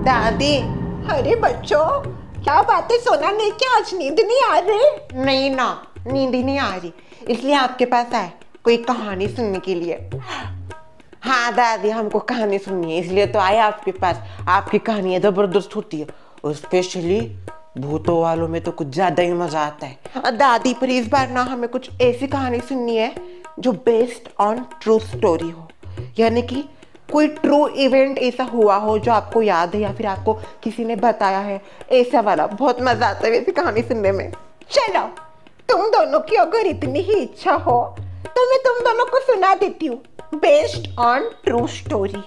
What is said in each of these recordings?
दादी। अरे बच्चों, क्या बातें सोना नहीं, क्या आज नींद नहीं आ रही? नहीं ना, नींद ही नहीं आ रही, इसलिए आपके पास आए कोई कहानी सुनने के लिए। हाँ दादी, हमको कहानी सुननी है, इसलिए तो आए आपके पास। आपकी कहानियां जबरदस्त होती है, और स्पेशली भूतों वालों में तो कुछ ज्यादा ही मजा आता है। दादी पर इस बार ना हमें कुछ ऐसी कहानी सुननी है जो बेस्ड ऑन ट्रू स्टोरी हो, यानी कि कोई ट्रू इवेंट ऐसा हुआ हो जो आपको याद है या फिर आपको किसी ने बताया है, ऐसा वाला। बहुत मजा आता है वैसी कहानी सुनने में। चलो, तुम दोनों की अगर इतनी ही इच्छा हो तो मैं तुम दोनों को सुना देती हूँ, बेस्ड ऑन ट्रू स्टोरी।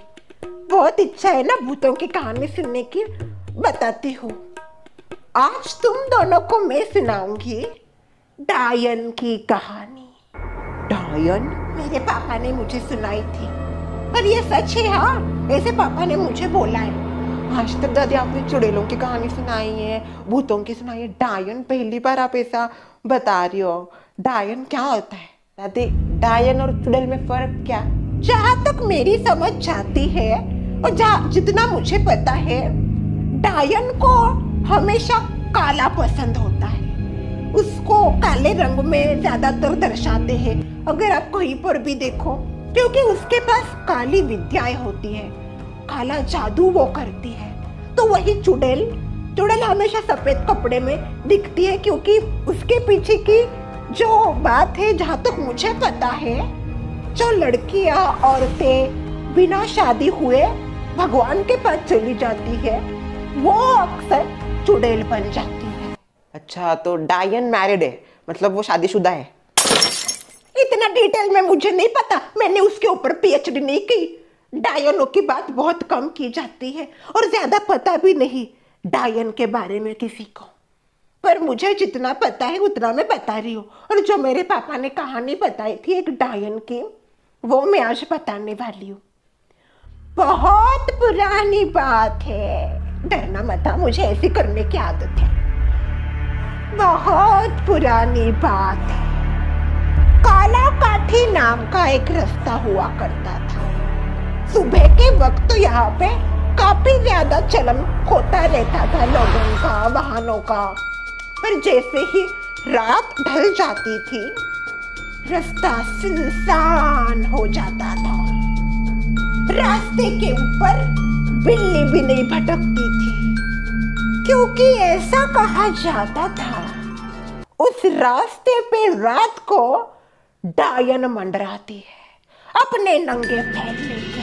बहुत इच्छा है ना भूतों की कहानी सुनने की, बताती हूँ। आज तुम दोनों को मैं सुनाऊंगी डायन की कहानी। डायन? मेरे पापा ने मुझे सुनाई थी, पर ये सच है। हाँ, ऐसे पापा ने मुझे बोला है। आज तक दादी आपने चुड़ैलों की कहानी सुनाई है, भूतों की सुनाई है, डायन पहली बार आप ऐसा बता रही हो। डायन क्या होता है दादी? डायन और चुड़ैल में फर्क क्या? जहाँ तक मेरी समझ जाती है और जहाँ जितना मुझे पता है, डायन को हमेशा काला पसंद होता है। उसको काले रंग में ज्यादातर दर्शाते हैं, अगर आप कहीं पर भी देखो, क्योंकि उसके पास काली विद्याएं होती है, काला जादू वो करती है। तो वही चुड़ैल हमेशा सफेद कपड़े में दिखती है, क्योंकि उसके पीछे की जो बात है, जहाँ तक मुझे पता है, जो लड़कियां औरतें बिना शादी हुए भगवान के पास चली जाती है, वो अक्सर चुड़ैल बन जाती है। अच्छा, तो डायन मैरिड है, मतलब वो शादीशुदा है? इतना डिटेल में मुझे नहीं पता, मैंने उसके ऊपर पीएचडी नहीं की। डायनों की बात बहुत कम की जाती है और ज्यादा पता भी नहीं डायन के बारे में किसी को, पर मुझे जितना पता है उतना मैं बता रही हूँ। और जो मेरे पापा ने कहानी बताई थी एक डायन की, वो मैं आज बताने वाली हूँ। बहुत पुरानी बात है, डरना मत, मुझे ऐसी करने की आदत है। बहुत पुरानी बात है। काला काठी नाम का एक रास्ता हुआ करता था। सुबह के वक्त तो यहाँ पे काफी ज्यादा चलन होता रहता था लोगों का, वाहनों का, पर जैसे ही रात ढल जाती थी, रास्ता सुनसान हो जाता था। रास्ते के ऊपर बिल्ली भी नहीं भटकती थी, क्योंकि ऐसा कहा जाता था उस रास्ते पे रात को डायन मंडराती है अपने नंगे पैर लेकर।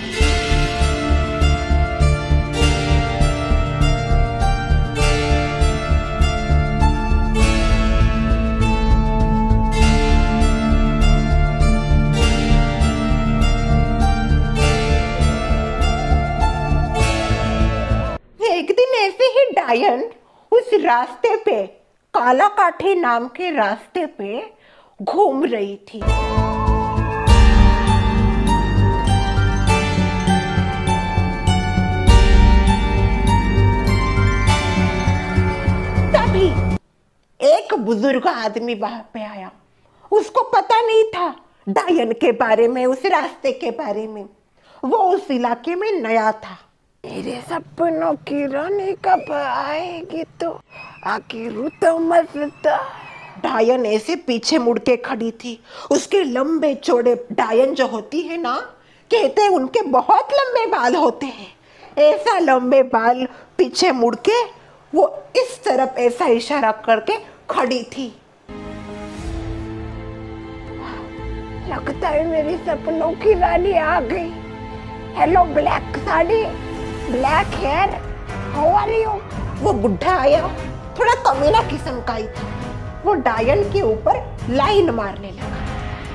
एक दिन ऐसे ही डायन उस रास्ते पे, काला काठी नाम के रास्ते पे घूम रही थी। तभी एक बुजुर्ग आदमी वहां पे आया। उसको पता नहीं था डायन के बारे में, उस रास्ते के बारे में। वो उस इलाके में नया था। मेरे सपनों की रानी कब आएगी तो आखिर तो मस्त। डायन ऐसे पीछे मुड़ के खड़ी थी। उसके लंबे चौड़े, डायन जो होती है ना, कहते हैं उनके बहुत लंबे बाल होते हैं। ऐसा लंबे बाल पीछे मुड़ के वो इस तरफ ऐसा इशारा करके खड़ी थी। लगता है मेरी सपनों की रानी आ गई। Hello black sari, black hair, how are you? वो बुढ़ा आया, थोड़ा कमीना किस्म का ही था। वो डायन के ऊपर लाइन मारने लगा।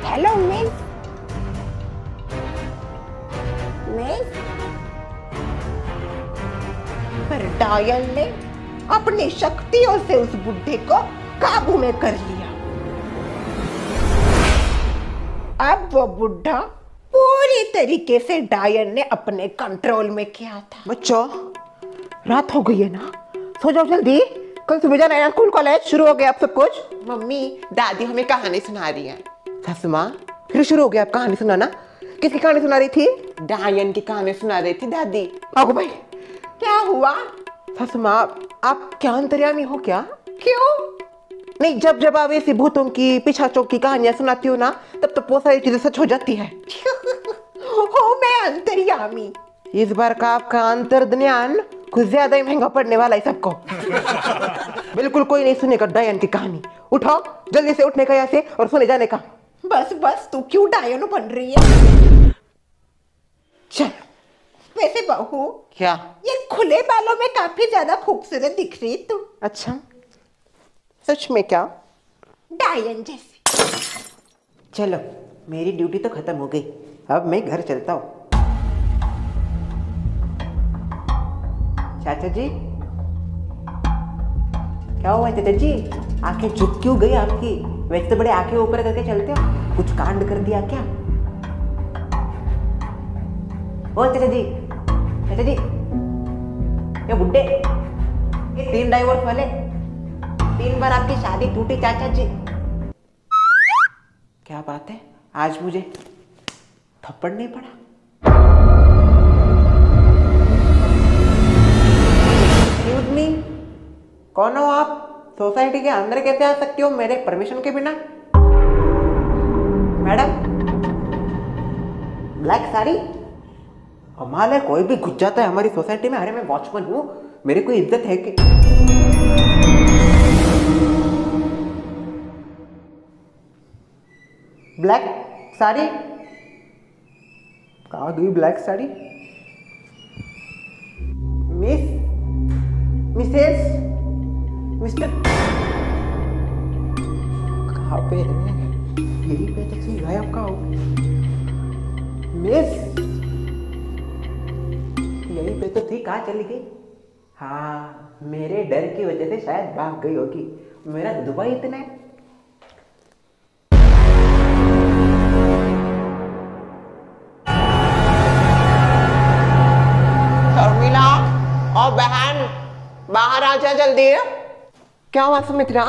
Hello miss, miss. पर डायन ने अपनी शक्तियों से उस बुढ़े को काबू में कर लिया। अब वो बुढ़ा पूरी तरीके से डायन ने अपने कंट्रोल में किया था। बच्चों, रात हो गई है ना, सो जाओ जल्दी, कल सुबह जाना है स्कूल, कॉलेज शुरू हो गया आप सब कुछ। मम्मी दादी हमें कहानी सुना रही है। सासू माँ, फिर शुरू हो गया आप कहानी सुनाना? किसकी कहानी सुना रही थी? डायन की कहानी सुना रही थी दादी। आगो भाई, क्या हुआ? सासू माँ, आप क्या अंतर्यामी हो क्या? क्यों? नहीं, जब जब आप ऐसी भूतों की, पिशाचों की कहानियां सुनाती हो ना, तब तो बहुत सारी चीजें सच हो जाती है। हो मैं अंतर्यामी। इस बार का आपका अंतर्ज्ञान कुछ ज्यादा ही महंगा पड़ने वाला है सबको। बिल्कुल कोई नहीं सुनेगा डायन की कहानी। उठो, जल्दी से उठने का यहाँ से और सोने जाने का। बस बस, तू क्यों डायन बन रही है? चल। वैसे बहू, क्या? ये खुले बालों में काफी ज्यादा खूबसूरत दिख रही तू। अच्छा, सच में क्या? डायन जैसी। चलो, मेरी ड्यूटी तो खत्म हो गई, अब मैं घर चलता हूँ। चाचा जी, क्या हुआ चाचा जी? आंखें झुक क्यों गई आपकी? वैसे तो बड़े आंखें ऊपर करके चलते हो, कुछ कांड कर दिया क्या? ओ चाचा जी, चाचा जी, ये बुड्ढे, ये 3 डाइवोर्स वाले, 3 बार आपकी शादी टूटी चाचा जी। क्या बात है, आज मुझे थप्पड़ नहीं पड़ा? एक्सक्यूज मी, कौन हो आप? सोसाइटी के अंदर कैसे आ सकती हो मेरे परमिशन के बिना? Madam, black sari? कमाल है, कोई भी घुस जाता है हमारी सोसाइटी में। अरे मैं वॉचमैन हूँ, मेरी कोई इज्जत है कि? ब्लैक साड़ी कहाँ गई? Black sari? Miss, Mrs, mister, कहाँ पे है? यही पे तक से गायब कहाँ हो? मिस, यही पे तो थी, कहाँ चली गई? हाँ, मेरे डर की वजह से शायद भाग गई होगी। मेरा दुबई इतना है। शर्मिला, और बहन बाहर आ जा जल्दी। क्या हुआ सुमित्रा?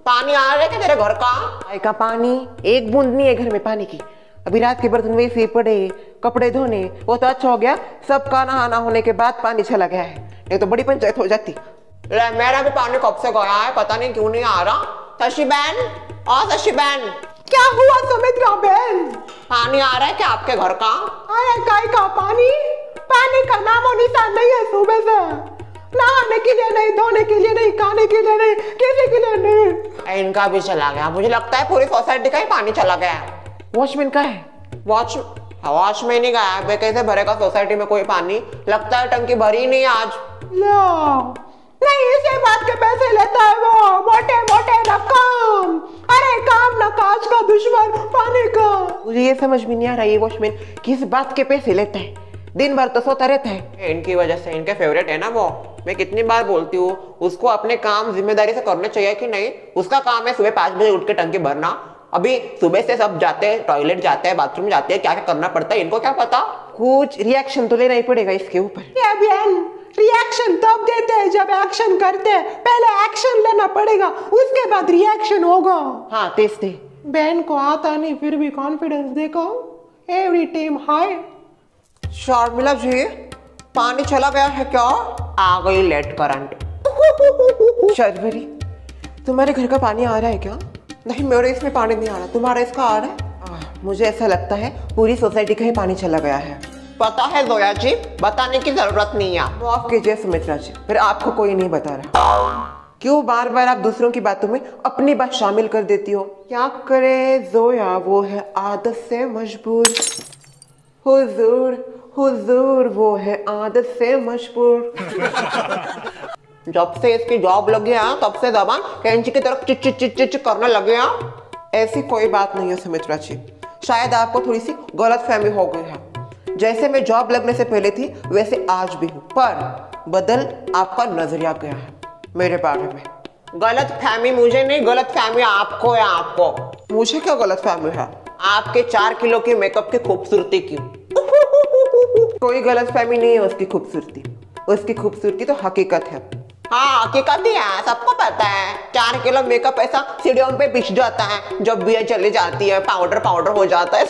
पानी आ रहा है क्या तेरे घर का? आए का पानी? एक बूंद नहीं है घर में पानी की। अभी रात के बर्तन वैसे ही पड़े, कपड़े धोने, वो तो अच्छा हो गया, सबका नहाना होने के बाद पानी चला गया है, नहीं तो बड़ी पंचायत हो जाती। मेरा भी पानी कब से गया है, पता नहीं क्यों नहीं आ रहा। शशि बहन, और शशि बहन, क्या हुआ सुमित्रा बहन? पानी आ रहा है क्या आपके घर का? अरे काय का पानी? पानी का नामो निशान नहीं है सुबह से। नहाने के लिए नहीं, धोने के लिए नहीं, खाने के लिए नहीं, किसी के लिए नहीं। इनका भी चला गया। मुझे लगता है पूरी सोसाइटी का ही पानी चला गया है। वॉचमैन का है? वॉचमैन ही गया है। कैसे भरेगा सोसाइटी में कोई पानी? लगता है टंकी भरी ही नहीं आज। नहीं, इसे बात के पैसे लेता है वो, मोटे मोटे रकम। अरे काम ना काज का दुश्मन पानी का। मुझे ये समझ में नहीं आ रहा ये वॉचमैन किस बात के पैसे लेता है? दिन भर तो सोता रहता है। इनकी वजह से, इनके फेवरेट है ना वो। मैं कितनी बार बोलती हूँ उसको अपने काम जिम्मेदारी से करने चाहिए कि नहीं। उसका काम है सुबह 5 बजे उठ के टंकी भरना। अभी सुबह से सब जाते हैं, टॉयलेट जाते हैं, बाथरूम जाते हैं, क्या क्या करना पड़ता है इनको क्या पता? कुछ रिएक्शन तो लेना ही पड़ेगा इसके ऊपर। रिएक्शन तब देते हैं जब एक्शन करते हैं। पहले एक्शन लेना पड़ेगा, उसके बाद रिएक्शन होगा। हाँ, तेज थे। बहन को आता नहीं फिर भी कॉन्फिडेंस देखो, एवरी टीम हाई। शर्मिला जी, पानी चला गया है क्या? आ गई लेट करंट। शर्वरी, तुम्हारे घर का पानी आ रहा है क्या? नहीं, मेरे इसमें पानी नहीं आ रहा, तुम्हारा इसका आ रहा है? मुझे ऐसा लगता है पूरी सोसाइटी का ही पानी चला गया है। पता है जोया जी, बताने की जरूरत नहीं है। माफ कीजिए सुमित्रा जी, फिर आपको कोई नहीं बता रहा। क्यों बार बार आप दूसरों की बातों में अपनी बात शामिल कर देती हो? क्या करे जोया, वो है आदत से मजबूर। हुजूर हुजूर, वो है आदत से मजबूर। जब से इसकी जॉब लगी है तब से जबान कैंची की तरफ चिच चिच चिच चिच करने लगे हैं। ऐसी कोई बात नहीं है सुमित्रा जी, शायद आपको थोड़ी सी गलतफहमी हो गई है। जैसे मैं जॉब लगने से पहले थी वैसे आज भी हूँ, पर बदल आपका नजरिया गया है मेरे बारे में। गलतफहमी मुझे नहीं, गलतफहमी आपको है। आपको? मुझे क्या गलतफहमी है? आपके 4 किलो की मेकअप की खूबसूरती की। कोई गलतफहमी नहीं है उसकी खूबसूरती, उसकी खूबसूरती तो हकीकत है। हाँ, हकीकत ही है, सबको पता है। 4 किलो मेकअप ऐसा सीढ़ियों पे बिछ जाता है, जब भी चली जाती है पाउडर पाउडर हो जाता है।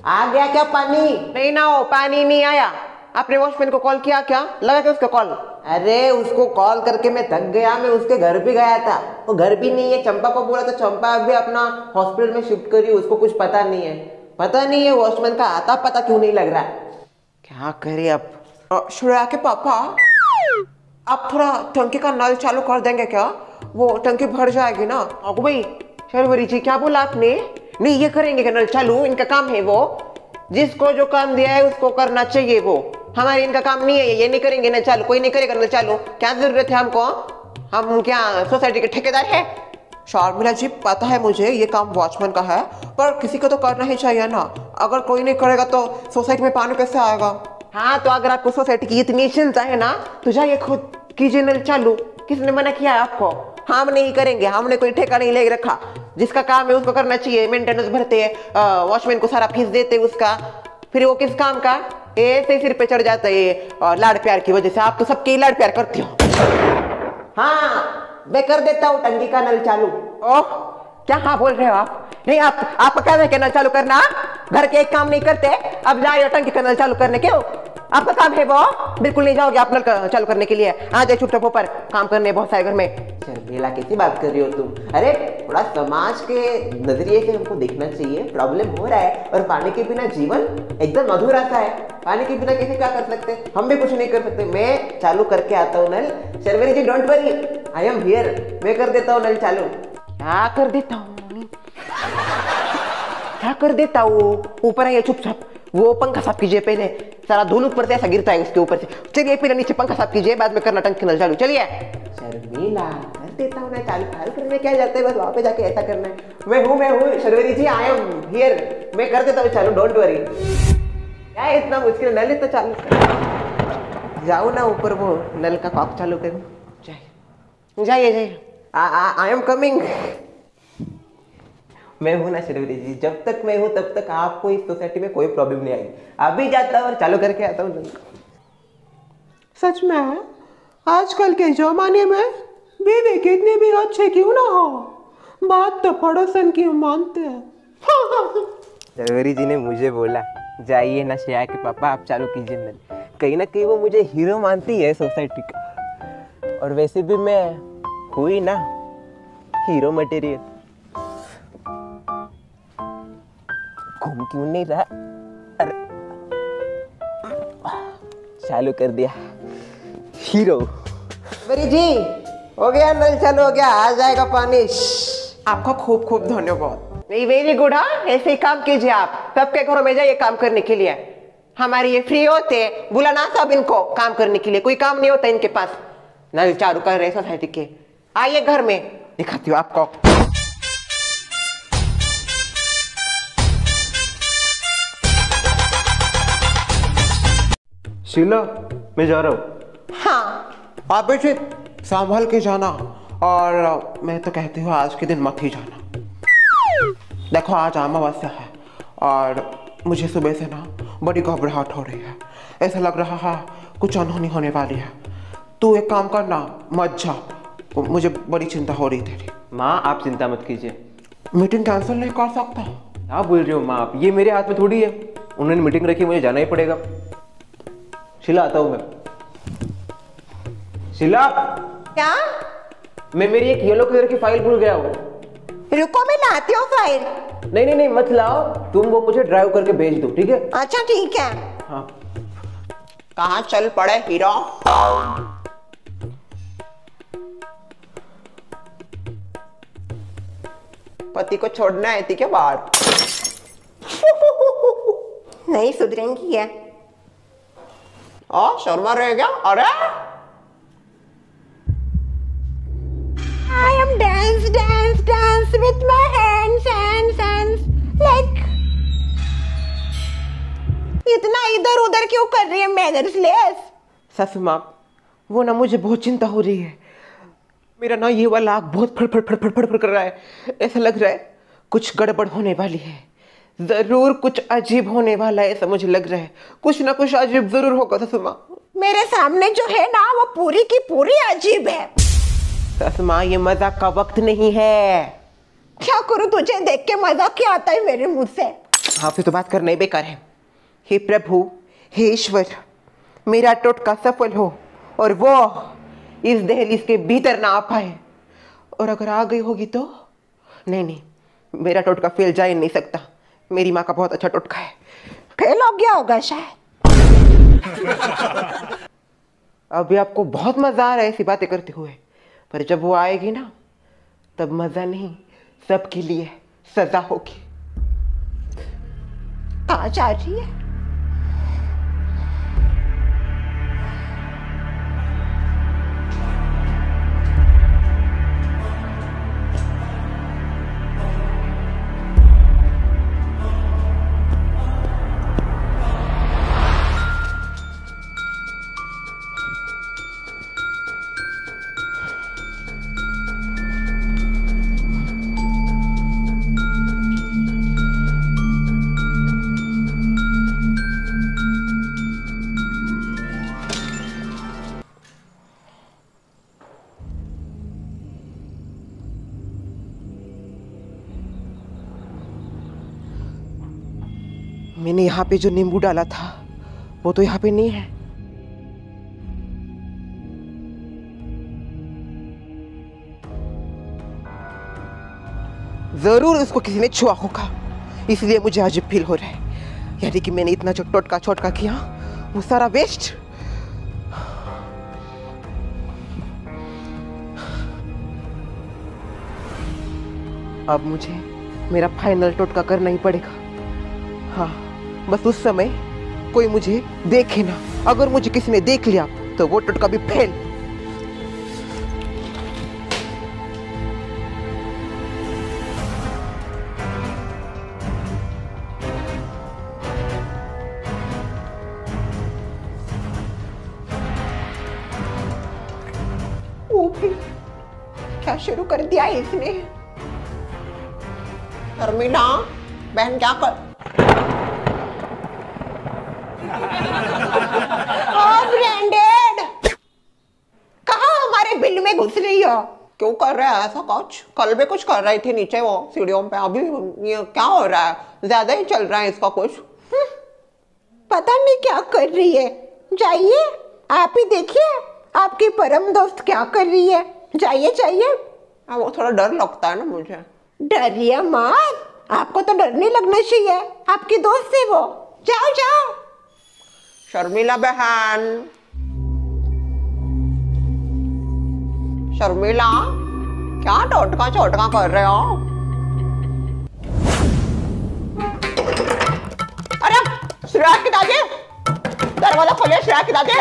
आ गया क्या पानी? नहीं ना, हो पानी नहीं आया। आपने वॉचमैन को कॉल किया क्या? लगा क्या उसका कॉल? अरे उसको कॉल करके मैं थक गया, मैं उसके घर भी गया था, वो घर भी नहीं है। चंपा को बोला तो चंपा अभी अपना हॉस्पिटल में शिफ्ट करी, उसको कुछ पता नहीं है। पता नहीं है वॉचमैन का आता पता क्यों नहीं लग रहा है। क्या करे अब? श्रेया के पापा, आप थोड़ा टंकी का नल चालू कर देंगे क्या? वो टंकी भर जाएगी ना। अगो भाई शर्वरी जी, क्या बोला आपने? नहीं ये करेंगे क्या नल चालू? इनका काम है, वो जिसको जो काम दिया है उसको करना चाहिए। वो हमारे इनका काम नहीं है, ये नहीं करेंगे नल चालू, कोई नहीं करेगा नल चालू। क्या जरूरत है हमको? हम क्या सोसाइटी के ठेकेदार है? शर्मिला जी पता है मुझे ये काम वॉचमैन का है, पर किसी को तो करना ही चाहिए ना। अगर कोई नहीं करेगा तो सोसाइटी में पानी कैसे आएगा? हाँ तो अगर आपको सोसाइटी की इतनी चिंता है ना तो जाइए खुद कीजिए नल चालू। किसने मना किया है आपको? हम नहीं करेंगे, हमने कोई ठेका नहीं ले रखा। जिसका काम है उसको करना चाहिए। मेंटेनेंस भरते हैं, वॉचमैन को सारा फीस देते हैं उसका, फिर वो किस काम का? ऐसे सिर पे चढ़ जाता है लाड़ प्यार की वजह से। आप तो सबके लाड़ प्यार करती हो। हाँ मैं कर देता हूँ टंकी का नल चालू। ओह क्या हाँ बोल रहे हो आप? नहीं आप कह रहे हैं नल चालू करना? घर के एक काम नहीं करते, अब जा रहे हो टंकी का नल चालू करने? क्यों? आपका काम है वो? बिल्कुल नहीं जाओगे आप नल चालू करने के लिए। आ जाए चुपचाप ऊपर, काम करने बहुत सारे घर में। शर्मिला कैसी बात कर रही हो तुम? अरे थोड़ा समाज के नजरिए से हमको देखना चाहिए। प्रॉब्लम हो रहा है और पानी के बिना जीवन एकदम अधूरा सा है। पानी के बिना कैसे क्या कर सकते? हम भी कुछ नहीं कर सकते। मैं चालू करके आता हूँ नल। Sharmila ji don't worry, I am here. मैं कर देता हूँ नल चालू। क्या कर देता हूँ? क्या कर देता हूँ? ऊपर आइए चुपचाप, वो पंखा साफ कीजिए पहले, सारा धूल ऊपर से ऐसा गिरता है उसके ऊपर से। चलिए पहले नीचे पंखा साफ कीजिए, बाद में करना टंकी नल चालू। चलिए। शर्मिला कर देता हूँ ना चालू, फालतू करने क्या जाते हैं, बस वहां पे जाके ऐसा करना है। मैं हूँ शर्वरी जी, आई एम हियर। मैं कर देता हूँ चालू, डोंट वरी। क्या इतना मुश्किल? नल तो चालू कर जाओ ना ऊपर, वो नल का कॉक चालू करो। जाइए जाइए, आई एम कमिंग। मैं हूं ना शर्वरी जी, जब तक मैं हूं तब तक आपको इस सोसाइटी में कोई प्रॉब्लम नहीं आएगी। अभी जाता हूं और चालू करके आता हूं। सच में आजकल के जमाने में बीवी कितने भी अच्छे क्यों ना हो, बात तो पड़ोसन की मानते हैं। शर्वरी जी ने मुझे बोला जाइए ना श्रेया के पापा, आप चालू कीजिए नल। कहीं ना कहीं वो मुझे हीरो मानती है सोसाइटी का, और वैसे भी मैं हुई ना हीरो मटेरियल। घूम क्यों नहीं रहा? अरे चालू कर दिया, हीरो। मेरी जी हो गया नल चालू, हो गया, आ जाएगा पानी। आपका खूब खूब धन्यवाद। नहीं वेरी गुड। हाँ ऐसे ही काम कीजिए आप, सबके घरों में जाइए काम करने के लिए। हमारे ये फ्री होते, बुलाना सब इनको काम करने के लिए, कोई काम नहीं होता इनके पास। नल चालू कर रहे सोसाइटी के। आइए घर में, दिखाती हूँ आपको। शीला मैं जा रहा हूँ। हाँ आप बेटे संभाल के जाना, और मैं तो कहती हूँ आज के दिन मत ही जाना। देखो आज अमावस्या है और मुझे सुबह से ना बड़ी घबराहट हो रही है। ऐसा लग रहा है कुछ अनहोनी होने वाली है। तू एक काम करना, मत जा, मुझे बड़ी चिंता हो रही थी। माँ आप चिंता मत कीजिए, मीटिंग कैंसिल नहीं कर सकता। क्या बोल रहे हो माँ आप? ये मेरे हाथ में थोड़ी है, उन्होंने मीटिंग रखी, मुझे जाना ही पड़ेगा। शीला आता हूँ मैं। शीला क्या? मैं मेरी एक येलो कलर की फाइल भूल गया हूँ। रुको मैं लाती हूँ फाइल। नहीं मत लाओ, तुम वो मुझे ड्राइव करके भेज दो, ठीक है? अच्छा ठीक है। हाँ कहाँ चल पड़े हीरो? पति को छोड़ना है थी क्या बाहर? नहीं सुधरेंगी है। शर्मा रह गया। अरे I am dance with my hands like। इतना इधर उधर क्यों कर रही है मैनर्सलेस? सासू माँ वो ना मुझे बहुत चिंता हो रही है। मेरा ना ये वाला आँख बहुत फड़ कर रहा है। ऐसा लग रहा है कुछ गड़बड़ होने वाली है, जरूर कुछ अजीब होने वाला है, ऐसा मुझे लग रहा है। कुछ ना कुछ अजीब जरूर होगा सासू माँ। मेरे सामने जो है ना वो पूरी की पूरी अजीब है। सासू माँ ये मजाक का वक्त नहीं है। क्या करूं, तुझे देख के मजाक क्या आता है मेरे मुंह से। हाँ फिर तो बात करना ही बेकार है। हे प्रभु, हे ईश्वर, मेरा टोटका सफल हो और वो इस दहलीज के भीतर ना आ पाए। और अगर आ गई होगी तो नहीं नहीं, मेरा टोटका फेल जा ही नहीं सकता। मेरी माँ का बहुत अच्छा टोटका है। फेल हो गया होगा शायद। अभी आपको बहुत मजा आ रहा है ऐसी बातें करते हुए, पर जब वो आएगी ना तब मजा नहीं, सबके लिए सजा होगी। कहाँ जा रही है? मैंने यहाँ पे जो नींबू डाला था वो तो यहाँ पे नहीं है। जरूर उसको किसी ने छुआ होगा, इसलिए मुझे अजीब फील हो रहा है। यानी कि मैंने इतना जो टोटका छोटका किया वो सारा वेस्ट। अब मुझे मेरा फाइनल टोटका करना ही पड़ेगा। हाँ, बस उस समय कोई मुझे देखे ना। अगर मुझे किसी ने देख लिया तो वो टोटका भी फेल। वो भी क्या शुरू कर दिया इसने? शर्मिला बहन क्या कर ब्रांडेड कहाँ हमारे बिल में घुस रही हो? क्यों कर रहा है ऐसा कुछ? कल भी कुछ कर रही थी नीचे वो सीढ़ियों पे, अभी ये क्या हो रहा है? ज्यादा ही चल रहा है इसका कुछ। पता नहीं क्या कर रही है। जाइए आप ही देखिए आपकी परम दोस्त क्या कर रही है। जाइए जाइए। वो थोड़ा डर लगता है ना मुझे। डरिए मत, आपको तो डर नहीं लगना चाहिए, आपकी दोस्त है वो। जाओ जाओ। शर्मिला बहन, शर्मिला क्या टोटका चोटका कर रहे हो? अरे श्रेया की दादी, दरवाजा खोलिए श्रेया की दादी।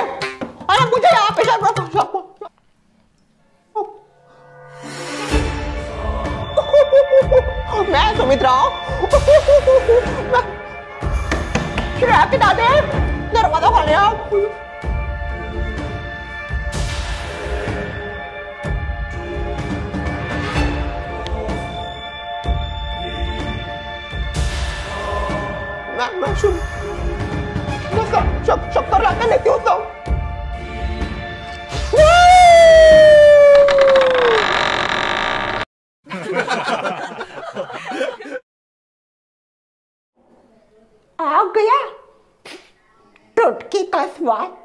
अरे मुझे यहाँ पे मैं सुमित्रा श्रेया की दादी, दरवाजा खोलिए। मैं शक्कर लाके लेती हूँ तो। आ गया टोटकी का स्वाद।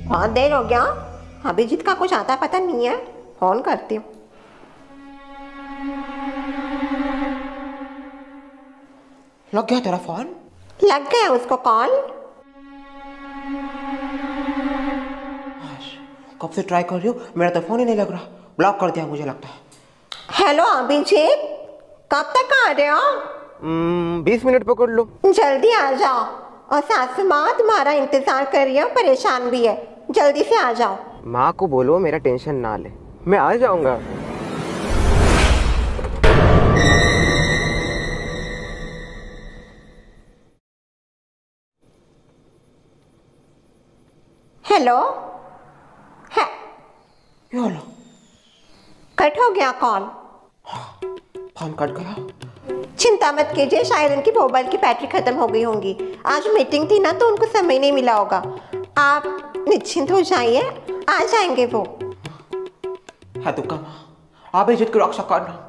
बहुत देर हो गया, अभिजीत का कुछ आता पता नहीं है। फोन करती हूँ। लग गया तेरा फोन? लग गया उसको कॉल। कब से ट्राई कर रही हूँ, मेरा तो फोन ही नहीं लग रहा। ब्लॉक कर दिया मुझे लगता है। हेलो अभिजीत, कब तक आ रहे हो? 20 मिनट पकड़ लो। जल्दी आ जाओ। और सासू माँ तुम्हारा इंतजार कर रही है, परेशान भी है। जल्दी से आ जाओ। माँ को बोलो मेरा टेंशन ना ले, मैं आ जाऊंगा। हेलो है, हेलो। कट हो गया कॉल। फोन कट गया। चिंता मत कीजिए, शायद उनकी मोबाइल की बैटरी खत्म हो गई होंगी। आज मीटिंग थी ना तो उनको समय नहीं मिला होगा। आप निश्चिंत हो जाइए, आ जाएंगे वो। है तो कम, आप इज्जत की रक्षा करना।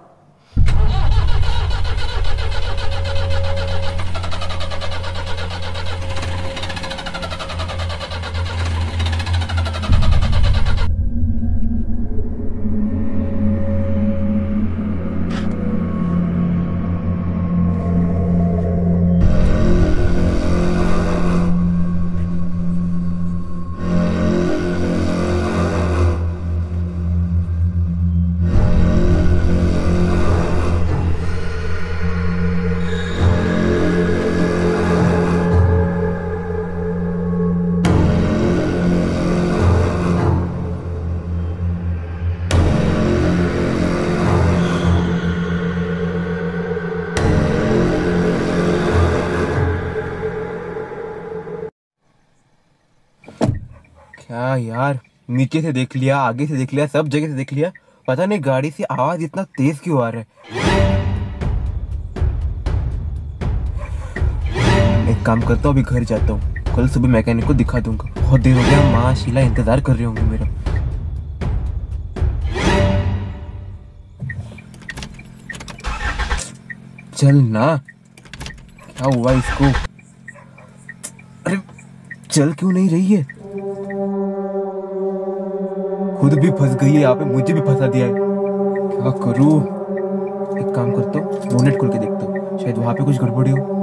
क्या यार, नीचे से देख लिया, आगे से देख लिया, सब जगह से देख लिया, पता नहीं गाड़ी से आवाज इतना तेज क्यों आ रहा है। एक काम करता हूँ, अभी घर जाता हूँ, कल सुबह मैकेनिक को दिखा दूंगा। बहुत देर हो गया, माँ शीला इंतजार कर रही होंगी मेरा। चल ना, क्या हुआ इसको? अरे चल क्यों नहीं रही है? खुद भी फंस गई है यहाँ पे, मुझे भी फंसा दिया है। क्या करूँ? एक काम करता हूँ, बोनेट खोल के देखता हूँ, शायद वहां पे कुछ गड़बड़ी हो।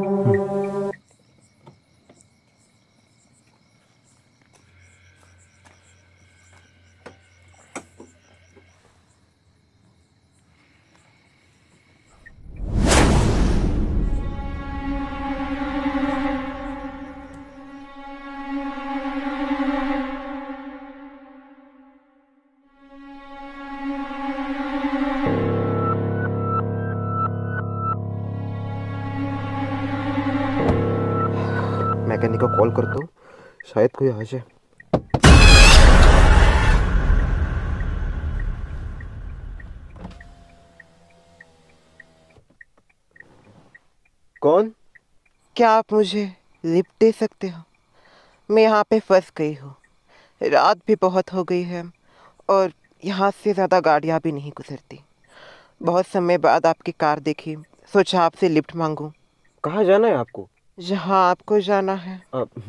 मैकेनिक को कॉल करता हूँ, शायद कोई आ जाए। कौन? क्या आप मुझे लिफ्ट दे सकते हो? मैं यहाँ पे फंस गई हूँ, रात भी बहुत हो गई है और यहाँ से ज़्यादा गाड़ियाँ भी नहीं गुजरती। बहुत समय बाद आपकी कार देखी, सोचा आपसे लिफ्ट मांगूं। कहाँ जाना है आपको? जहाँ आपको जाना है।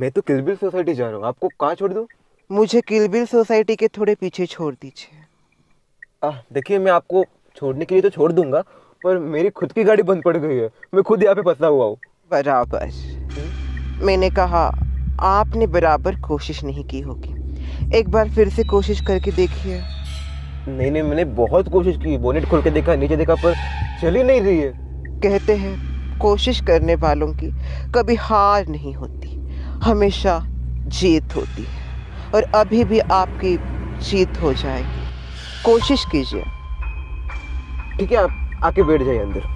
मैं तो किलबिल सोसाइटी जा रहा हूँ, आपको कहाँ छोड़ दूँ? मुझे किलबिल सोसाइटी के थोड़े पीछे छोड़ दीजिए। देखिए, मैं आपको छोड़ने के लिए तो छोड़ दूंगा, पर मेरी खुद की गाड़ी बंद पड़ गई है, मैं खुद यहाँ पे फंसा हुआ हूँ। बराबर। मैंने कहा आपने बराबर कोशिश नहीं की होगी, एक बार फिर से कोशिश करके देखिए। नहीं, मैंने बहुत कोशिश की, बोनेट खोल के देखा, नीचे देखा, पर चल ही नहीं रही है। कहते हैं कोशिश करने वालों की कभी हार नहीं होती, हमेशा जीत होती है, और अभी भी आपकी जीत हो जाएगी। कोशिश कीजिए। ठीक है, आप आके बैठ जाइए अंदर।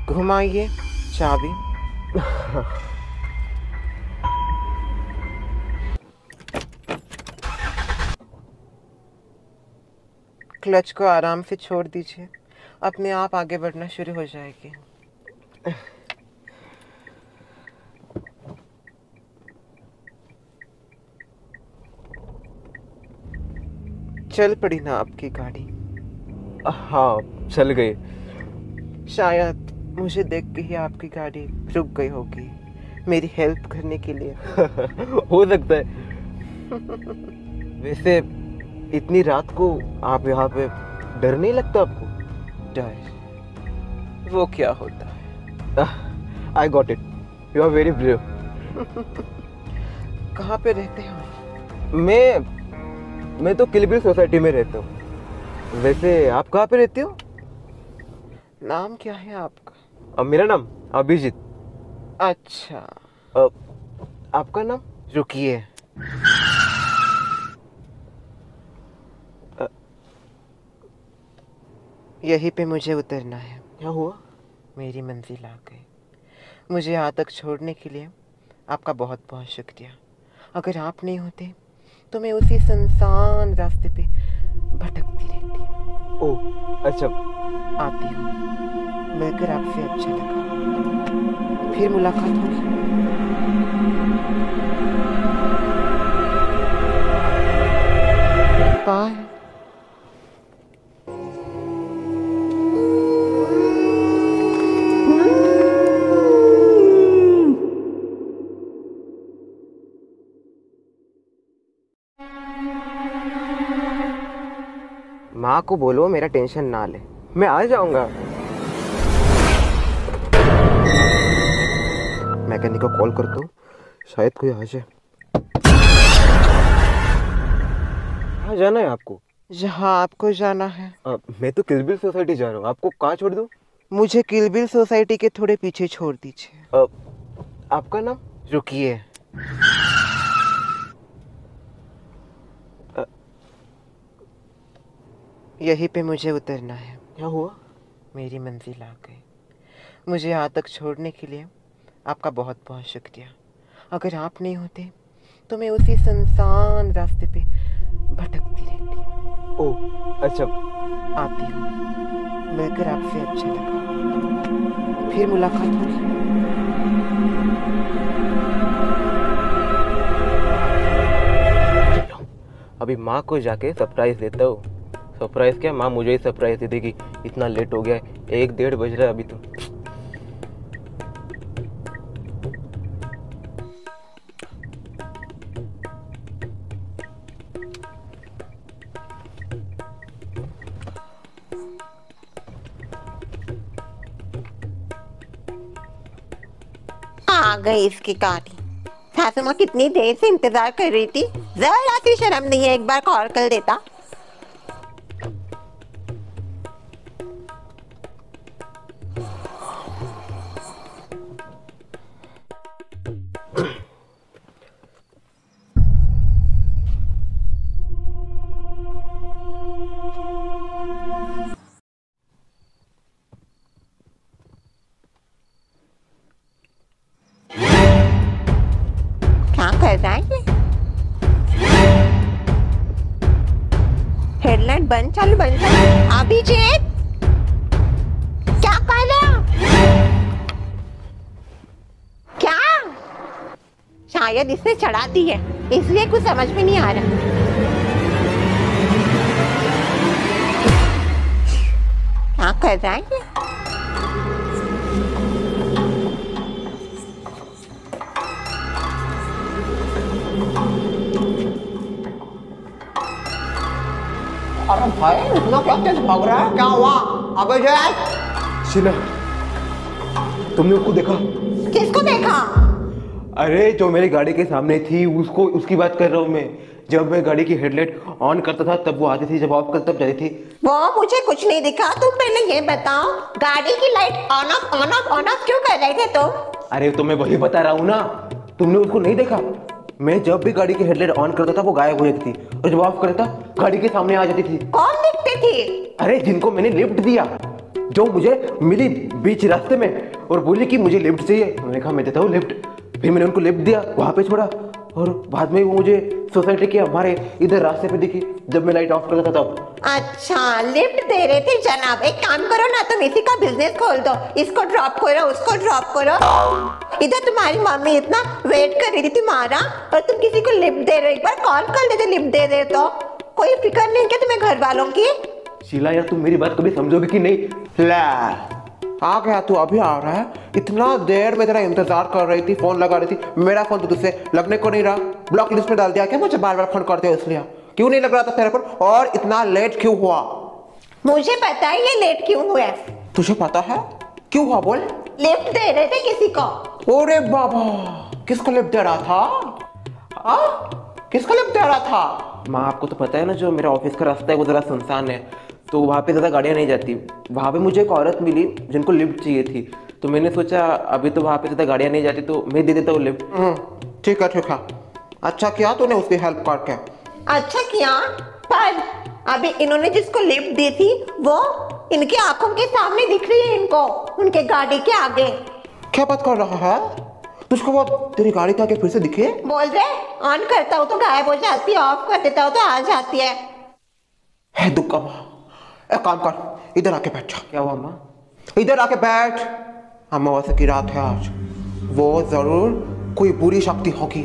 घुमाइए चाबी। क्लच को आराम से छोड़ दीजिए, अपने आप आगे बढ़ना शुरू हो जाएगी। चल पड़ी ना आपकी गाड़ी? हाँ, चल गई। शायद मुझे देख के ही आपकी गाड़ी रुक गई होगी, मेरी हेल्प करने के लिए। हो सकता है। वैसे इतनी रात को आप यहाँ पे, डर नहीं लगता आपको? डर? वो क्या होता है? I got it, you are very brave. कहाँ पे रहते हो? मैं तो किलबिल सोसाइटी में रहता हूँ। वैसे आप कहाँ पे रहते हो? नाम क्या है आपका? मेरा नाम अभिजीत। अच्छा। आपका नाम? रुकिए। यहीं पे मुझे उतरना है। क्या हुआ? मेरी मंजिल आ गई। मुझे यहाँ तक छोड़ने के लिए आपका बहुत बहुत शुक्रिया। अगर आप नहीं होते तो मैं उसी सुनसान रास्ते पे भटकती रहती। ओह अच्छा। आती हूँ, मिलकर आपसे अच्छा लगा, फिर मुलाकात होगी। बाय। माँ को बोलो मेरा टेंशन ना ले, मैं आ जाऊंगा। मैकेनिक को कॉल करता हूँ, शायद कोई आ जाए। कहाँ जाना है आपको? जहाँ आपको जाना है। मैं तो किलबिल सोसाइटी जा रहा हूँ, आपको कहाँ छोड़ दूँ? मुझे किलबिल सोसाइटी के थोड़े पीछे छोड़ दीजिए। आपका नाम? रुकिए। यहीं पे मुझे उतरना है। क्या हुआ? मेरी मंजिल आ गई। मुझे यहाँ तक छोड़ने के लिए आपका बहुत बहुत शुक्रिया। अगर आप नहीं होते तो मैं उसी सुनसान रास्ते पे भटकती रहती। ओह अच्छा। आती हूँ, मिलकर आपसे अच्छा लगा, फिर मुलाकात होगी। अभी माँ को जाके सरप्राइज देता हूँ। सरप्राइज क्या, माँ मुझे ही सरप्राइज दे देगी। इतना लेट हो गया है, 1 डेढ़ बज रहा है अभी तो। आ गई इसकी गाड़ी। सासू माँ कितनी देर से इंतजार कर रही थी, जरा सी शर्म नहीं है एक बार कॉल कर देता। क्या कर रहा है ये? हेडलाइट बंद चालू अभिजीत, क्या कर रहा? क्या? शायद इसने चढ़ा दी है, इसलिए कुछ समझ में नहीं आ रहा। क्या कर रहा है ये? अरे भाई इतना क्या तेज भाग रहा है? क्या हुआ? अबे जय, शीला, तुमने उसको देखा? किसको देखा? अरे जो मेरी गाड़ी के सामने थी, उसको, उसकी बात कर रहा हूँ मैं। जब मैं गाड़ी की हेडलाइट ऑन करता था तब वो आती थी, जब ऑफ करता तब जाती थी। वो मुझे कुछ नहीं दिखा। तुम पहले ये बताओ, गाड़ी की लाइट ऑन ऑफ क्यों कर रहे थे तुम? अरे तो मैं वही बता रहा हूँ ना, तुमने उसको नहीं देखा? मैं जब भी गाड़ी की हेडलाइट ऑन करता था वो गायब हो जाती थी, और जब ऑफ करता गाड़ी के सामने आ जाती थी। कौन दिखते थे? अरे जिनको मैंने लिफ्ट दिया, जो मुझे मिली बीच रास्ते में और बोली कि मुझे लिफ्ट चाहिए, मैंने कहा मैं देता हूँ लिफ्ट। फिर मैंने उनको लिफ्ट दिया, वहां पे छोड़ा, और बाद में वो मुझे सोसाइटी के हमारे इधर रास्ते पे दिखी जब मैं लाइट ऑफ करता था तब। अच्छा, लिफ्ट दे रहे थे जनाब। एक काम करो ना, तुम इसी का बिजनेस खोल दो। इसको ड्रॉप करो, उसको ड्रॉप करो। इधर तुम्हारी मम्मी इतना वेट कर रही थी तुम्हारा, और तुम किसी को लिफ्ट दे रहे हो। एक बार कॉल कर देते, लिफ्ट दे दे तो। कोई फिक्र नहीं क्या तुम्हें घर वालों की? शीला यार, तुम मेरी बात कभी समझोगे कि नहीं? ला आ गया तू, अभी आ रहा है? इतना देर में तेरा इंतजार कर रही थी, फोन लगा रही थी। मेरा फोन तो तुझसे लगने को नहीं रहा, ब्लॉक लिस्ट में डाल दिया क्या? मुझे बार बार फोन करते हो इसलिए क्यों नहीं लग रहा था तेरे पर? और इतना लेट क्यों हुआ? मुझे पता है ये लेट क्यों हुआ। तुझे पता है क्यों हुआ? बोल। लिफ्ट दे रहे थे किसी को। अरे बाबा, किसको लिफ्ट दे रहा था? किसको लिफ्ट दे रहा था? माँ, आपको तो पता है ना, जो मेरा ऑफिस का रास्ता है वो जरा सुनसान है, तो वहाँ पे ज़्यादा गाड़ियाँ नहीं जाती। वहाँ पे मुझे एक औरत मिली जिनको लिफ्ट चाहिए थी, तो मैंने सोचा अभी तो वहाँ पे ज़्यादा गाड़ियाँ नहीं जाती तो मैं दे देता हूँ लिफ्ट। ठीक है ठीक है, अच्छा किया तूने उसकी हेल्प करके। अच्छा किया, पर अभी इन्होंने जिसको लिफ्ट दी थी वो इनकी आंखों के सामने दिख रही है इनको, उनके गाड़ी के आगे। क्या बात कर रहा है? तुझको वो तेरी गाड़ी के आगे फिर से दिखे? बोल रहे ऑन करता हूँ तो गायब हो जाती है, ऑफ कर देता हूँ तो आ जाती है। दुक्का माँ, एक काम कर, इधर आके बैठ जा। क्या हुआ माँ? इधर आके बैठ। अमावस्या की रात है आज, वो जरूर कोई बुरी शक्ति होगी,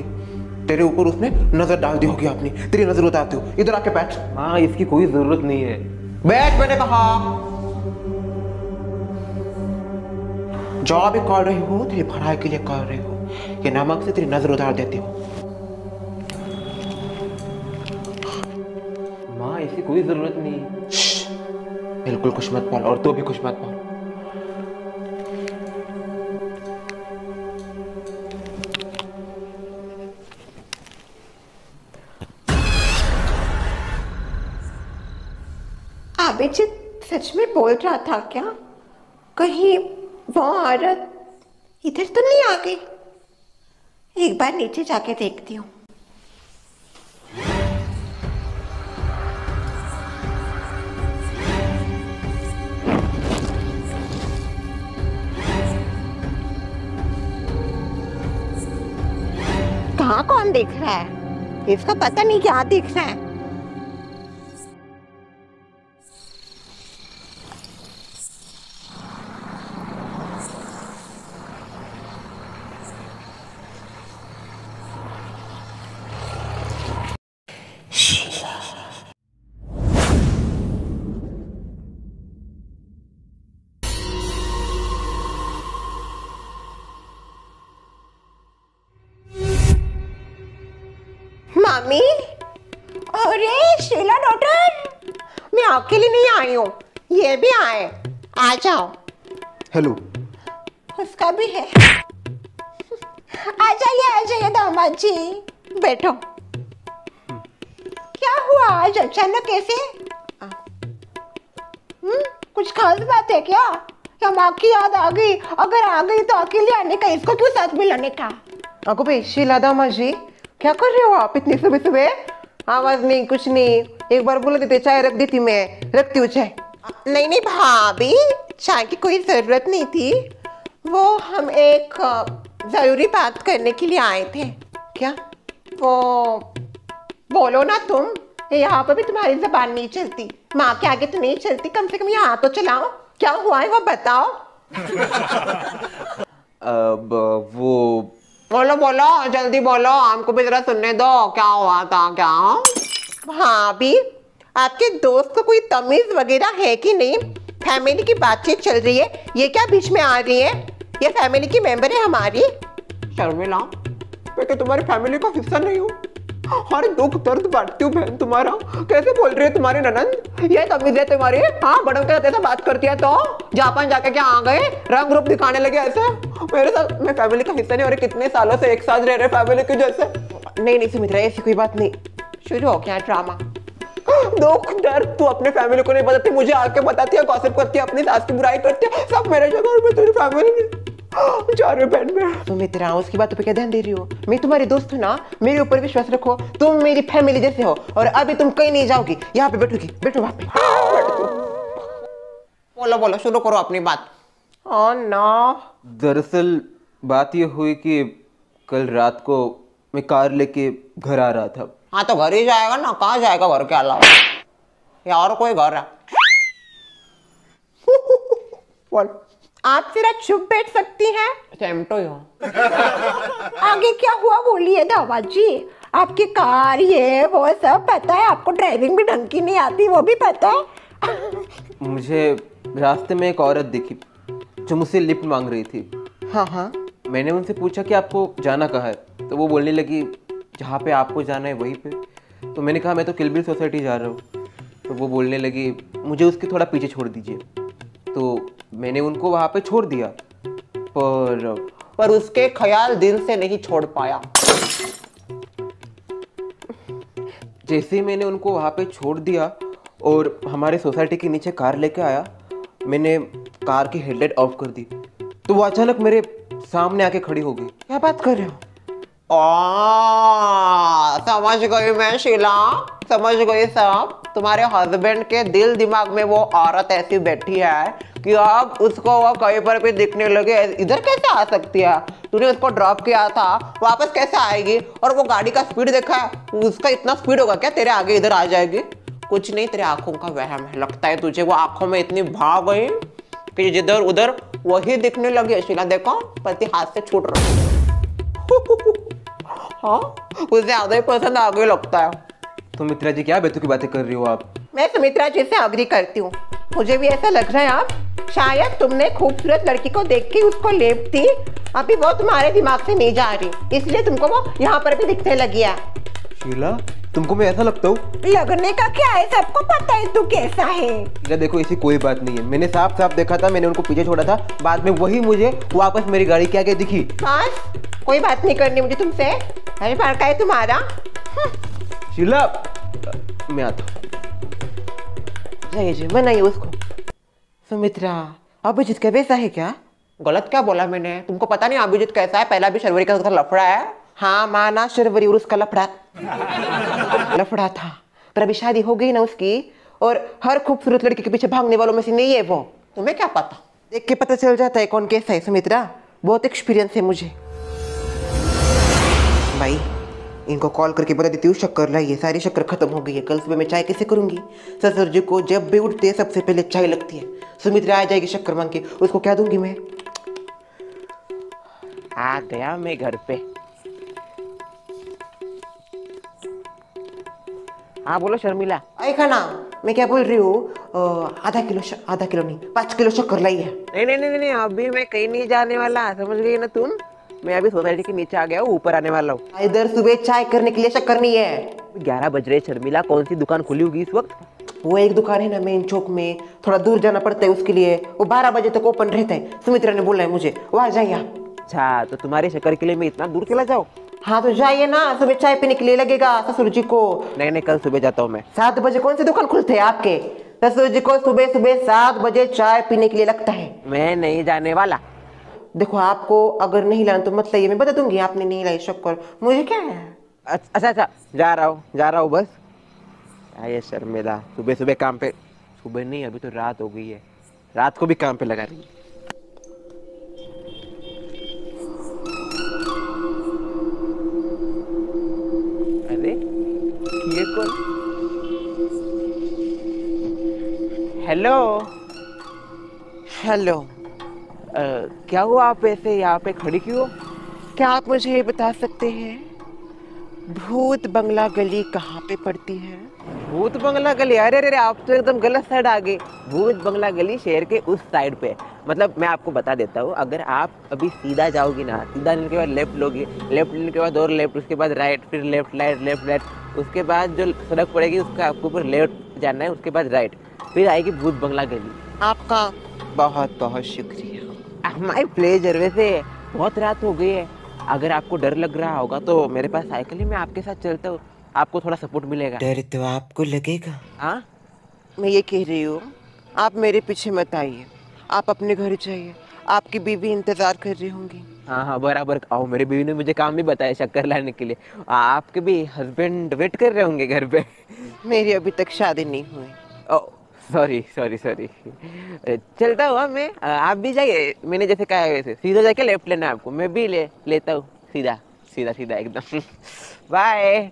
तेरे ऊपर उसने नजर डाल दी होगी अपनी, तेरी नजर उतारती हूँ। इधर आके बैठ। माँ, इसकी कोई जरूरत नहीं है। बैठ, मैंने कहा। जो भी कर रही हो तेरी भलाई के लिए कर रही हो, ये नमक से तेरी नजर उतार देती हो। माँ, इसकी कोई जरूरत नहीं है। बिल्कुल कुछ मत बोल, और तू भी कुछ मत बोल। अभिजीत सच में बोल रहा था क्या? कहीं वो औरत इधर तो नहीं आ गई? एक बार नीचे जाके देखती हूँ। कौन दिख रहा है? इसका पता नहीं क्या दिख रहा है। मामी, अरे शीला डॉटर, मैं अकेली नहीं आई हूँ, ये भी आए। आ जाओ। हेलो। उसका भी है। आ जाइए दामाद जी, बैठो। क्या हुआ आज अचानक कैसे? कुछ खास बात है क्या? या माँ की याद आ गई? अगर आ गई तो अकेले आने का, इसको क्यों साथ में लाने का? अगो भाई शीला दामाद जी, क्या कर रहे हो आप इतनी सुबह सुबह? आवाज नहीं, कुछ नहीं। एक बार बोल देते चाय रख देती, मैं रखती हूँ चाय। नहीं नहीं भाभी, चाय की कोई जरूरत नहीं थी। वो हम एक जरूरी बात करने के लिए आए थे। क्या? वो बोलो ना तुम, यहाँ पर भी तुम्हारी जबान नहीं चलती, माँ के आगे तो नहीं चलती, कम से कम यहाँ तो चलाओ। क्या हुआ है वो बताओ। अब वो बोलो बोलो, जल्दी बोलो, हमको भी जरा सुनने दो। क्या हुआ था क्या? हाँ भी, आपके दोस्त को कोई तमीज वगैरह है कि नहीं? फैमिली की बातचीत चल रही है, ये क्या बीच में आ रही है? ये फैमिली की मेंबर है हमारी। शर्मिला, मैं क्या तुम्हारी फैमिली का हिस्सा नहीं हूँ? हर दुख दर्द बांटती हूँ बहन तुम्हारा। कैसे बोल रही है तुम्हारी ननंद? ये तमीज है तुम्हारी? हाँ, बड़ों के साथ ऐसा बात करती है तो जापान जाके क्या आ गए, रंग रूप दिखाने लगे ऐसे? मेरे साथ, मैं फैमिली का हिस्सा नहीं, और कितने सालों से एक साथ रह रहे फैमिली के जैसे। नहीं सुमित्रा, ऐसी कोई बात नहीं। शुरू हो गया ड्रामा। दुख दर्द तू अपने फैमिली को नहीं बताती, मुझे आके बताती है, गॉसिप करती है, अपनी सास की बुराई करती है, सब मेरे जगह में तेरी फैमिली नहीं। जा रहे बहन में सुमित्रा, उसकी बातों पे क्या ध्यान दे रही हो? मैं तुम्हारी दोस्त हूँ ना, मेरे ऊपर विश्वास रखो। तुम मेरी फैमिली जैसे हो, और अभी तुम कहीं नहीं जाओगी, यहाँ पे बैठोगी। बैठो वहां पे। बोलो बोलो, शुरू करो अपनी बात। Oh no. दरअसल बात ये हुई कि कल रात को मैं कार लेके घर आ रहा था। हाँ तो घर ही जाएगा ना, कहाँ जाएगा घर के अलावा? या और कोई घर है? बोल। आप जरा चुप बैठ सकती हैं? चैमटो ही हो। आगे क्या हुआ बोलिए दामाद जी। आपकी कार ये वो सब पता है, आपको ड्राइविंग भी ढंग की नहीं आती वो भी पता है। मुझे रास्ते में एक औरत दिखी जो मुझसे लिफ्ट मांग रही थी। हाँ। मैंने उनसे पूछा कि आपको जाना कहाँ है, तो वो बोलने लगी जहाँ पे आपको जाना है वहीं पे। तो मैंने कहा मैं तो किलबिल सोसाइटी जा रहा हूँ। तो वो बोलने लगी मुझे उसके थोड़ा पीछे छोड़ दीजिए। तो मैंने उनको वहाँ पे छोड़ दिया, पर उसके ख्याल दिल से नहीं छोड़ पाया। जैसे ही मैंने उनको वहाँ पे छोड़ दिया और हमारे सोसाइटी के नीचे कार लेके आया, मैंने कार की हेडलाइट ऑफ कर दी, तो वो अचानक मेरे सामने आके खड़ी हो गई। क्या बात कर रहे हो? समझ गई मैं शीला, समझ गई सब। तुम्हारे हस्बैंड के दिल दिमाग में वो औरत ऐसी बैठी है कि अब उसको वो कहीं पर भी दिखने लगे। इधर कैसे आ सकती है? तूने उसको ड्रॉप किया था, वापस कैसे आएगी? और वो गाड़ी का स्पीड देखा है, उसका इतना स्पीड होगा क्या तेरे आगे इधर आ जाएगी? कुछ नहीं, तेरे आंखों का वहम है। लगता है तुझे वो आंखों में इतनी भाग गई कि जिधर उधर वही दिखने लगी। शीला देखो, पति हाथ से छूट रहा। हाँ, उसे ज्यादा ही पसंद आ गई लगता है। सुमित्रा जी, क्या बेतुकी बातें कर रही हो आप? मैं सुमित्रा जी से अग्री करती हूँ। मुझे भी ऐसा लग रहा है आप शायद तुमने खूबसूरत लड़की को देख के उसको लेप दी, अभी वो तुम्हारे दिमाग से नहीं जा रही, इसलिए तुमको वो यहाँ पर भी दिखने लगी है। शीला, तुमको मैं ऐसा लगता हूँ? लगने का क्या है, सबको पता है तू कैसा है। शीला देखो, ऐसी कोई बात नहीं है। मैंने साफ साफ देखा था, मैंने उनको पीछे छोड़ा था, बाद में वही मुझे वापस मेरी गाड़ी के आगे दिखी। बस, कोई बात नहीं करनी मुझे तुमसे। अरे भड़का है तुम्हारा। शीला, मैं आता हूँ। मनाइए उसको। सुमित्रा, अभिजीत का वैसा है क्या? गलत क्या बोला मैंने? तुमको पता नहीं अभिजीत कैसा है? पहला भी शर्वरी का लफड़ा है। हाँ माना, शर्वरी और उसका लफड़ा था, पर अभी शादी हो गई ना उसकी, और हर खूबसूरत लड़की के पीछे भागने वालों में से नहीं है वो। तुम्हें क्या पता? देख के पता चल जाता है कौन कैसा है। सुमित्रा, बहुत एक्सपीरियंस है मुझे। भाई इनको कॉल करके बता देती हूँ शक्कर लाइए, सारी शक्कर खत्म हो गई है। कल सुबह मैं चाय कैसे करूँगी? ससुर जी को जब भी उठते हैं सबसे पहले चाय लगती है। सुमित्रा आ जाएगी शक्कर मांग के, उसको क्या दूंगी मैं? आ गया मैं घर पे। हाँ बोलो शर्मिला। आएगा ना, मैं क्या बोल रही हूँ, आधा किलो नहीं 5 किलो शक्कर लाई है। नहीं, अभी मैं कहीं नहीं जाने वाला, समझ गई ना तुम? मैं अभी सोसाइटी के नीचे आ गया हूँ, ऊपर आने वाला हूँ। इधर सुबह चाय करने के लिए शक्कर नहीं है। 11 बज रहे शर्मिला, कौन सी दुकान खुली होगी इस वक्त? वो एक दुकान है ना मेन चौक में, थोड़ा दूर जाना पड़ता है उसके लिए, वो 12 बजे तक ओपन रहता है। सुमित्रा ने बोला है मुझे, वहाँ जाइए आप। अच्छा, तो तुम्हारे शक्कर के लिए मैं इतना दूर चला जाऊँ? हाँ तो जाइए ना, सुबह चाय पीने के लिए लगेगा ससुर जी को। नहीं, कल सुबह जाता हूँ मैं। 7 बजे कौन सी दुकान खुलते है आपके? ससुर जी को सुबह 7 बजे चाय पीने के लिए लगता है। मैं नहीं जाने वाला। देखो आपको अगर नहीं लाना तो मत लाइए, मैं बता दूंगी आपने नहीं लाई शक्कर, मुझे क्या है। अच्छा, जा रहा हूँ बस। आइए शर्मिला, सुबह काम पे, सुबह नहीं अभी तो रात हो गई है, रात को भी काम पे लगा रही है। अरे ये कौन? हेलो, क्या हुआ? आप ऐसे यहाँ पे खड़ी क्यों हो? क्या आप मुझे ये बता सकते हैं भूत बंगला गली कहाँ पे पड़ती है? भूत बंगला गली? अरे आप तो एकदम गलत साइड आ गए। भूत बंगला गली शहर के उस साइड पे, मतलब मैं आपको बता देता हूँ, अगर आप अभी सीधा जाओगी ना, सीधा लेने के बाद लेफ्ट लोगी, लेफ्ट लेने के बाद और लेफ्ट, उसके बाद राइट, फिर लेफ्ट राइट, उसके बाद जो सड़क पड़ेगी उसका आपको ऊपर लेफ्ट जाना है, उसके बाद राइट, फिर आएगी भूत बंगला गली। आपका बहुत बहुत शुक्रिया। My pleasure. वैसे बहुत रात हो गई है, अगर आपको डर लग रहा होगा तो मेरे पास साइकिल है, मैं आपके साथ चलता हूँ, आपको थोड़ा सपोर्ट मिलेगा। डर तो आपको लगेगा। हाँ, मैं ये कह रही हूँ आप मेरे पीछे मत आइए, आप अपने घर जाइए, आपकी बीवी इंतजार कर रही होंगी। हाँ बराबर आओ, मेरी बीवी ने मुझे काम भी बताया शक्कर लाने के लिए। आपके भी हस्बैंड वेट कर रहे होंगे घर पे। मेरी अभी तक शादी नहीं हुई। सॉरी चलता हुआ मैं, आप भी जाइए, मैंने जैसे कहा है वैसे सीधा जाके लेफ्ट लेना है आपको, मैं भी लेता हूँ सीधा एकदम। बाय।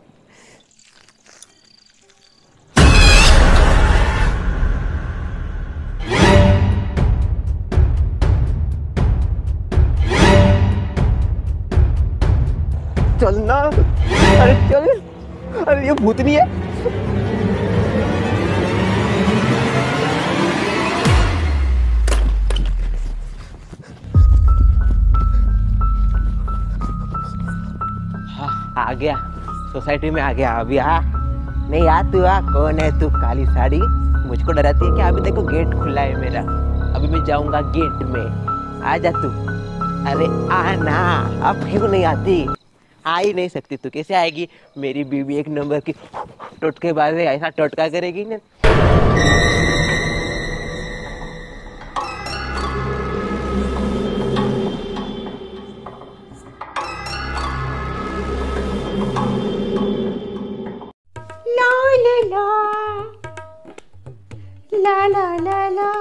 चलना, अरे चल, अरे ये भूतनी है। आ गया, सोसाइटी में आ गया अभी। नहीं तू कौन है तू? काली साड़ी मुझको डराती है क्या? अभी देखो गेट खुला है मेरा, अभी मैं जाऊंगा गेट में, आ जा तू। अरे आना, अब क्यों नहीं आती? आ ही नहीं सकती तू, कैसे आएगी? मेरी बीवी एक नंबर की टोटके बाज है, ऐसा टोटका करेगी ना। ला ला ला ला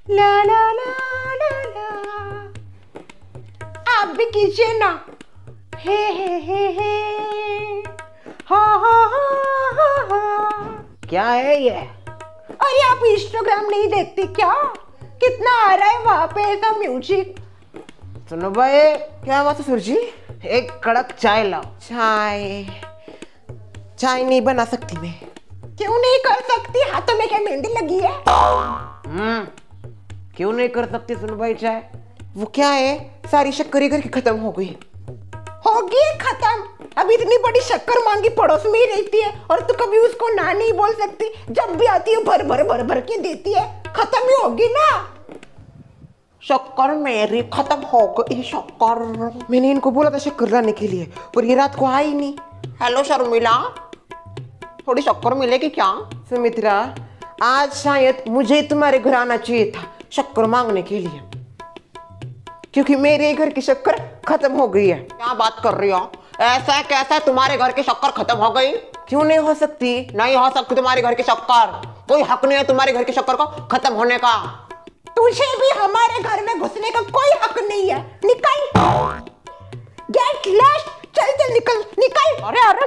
ला ला ला ला ला, आप भी कीजिए ना। हे हा हा हा हा। क्या है ये? अरे आप इंस्टाग्राम नहीं देखते क्या? कितना आ रहा है वहां पे ऐसा म्यूजिक। सुनो भाई, क्या बात है ससुर जी? एक कड़क चाय लाओ। चाय नहीं बना सकती मैं। क्यों नहीं कर सकती? हाथों में क्या मेहंदी लगी है? क्यों नहीं कर सकती सुनो भाई चाय? वो क्या है, सारी शक्कर घर की खत्म हो गई। होगी खत्म? अब इतनी बड़ी शक्कर मांगी पड़ोस में ही रहती है और तू कभी उसको ना नहीं बोल सकती? जब भी आती है भर के देती है, खत्म ही होगी ना। शक्कर मेरी खत्म हो गई शक्कर। मैंने इनको बोला था शक्कर लाने के लिए, पर ये रात को आई नहीं। हेलो शर्मिला, थोड़ी शक्कर मिलेगी क्या? सुमित्रा, आज शायद मुझे तुम्हारे घर आना चाहिए था शक्कर मांगने के लिए, क्योंकि मेरे घर की शक्कर खत्म हो गई है। क्या बात कर रही हो? ऐसा कैसा तुम्हारे घर की शक्कर खत्म हो गई? क्यों नहीं हो सकती? नहीं हो सकती तुम्हारे घर की शक्कर, कोई हक नहीं है तुम्हारे घर की शक्कर को खत्म होने का। तुझे भी हमारे घर में घुसने का कोई हक नहीं है, निकल। गेट लॉस्ट, चल चल निकल निकल। अरे अरे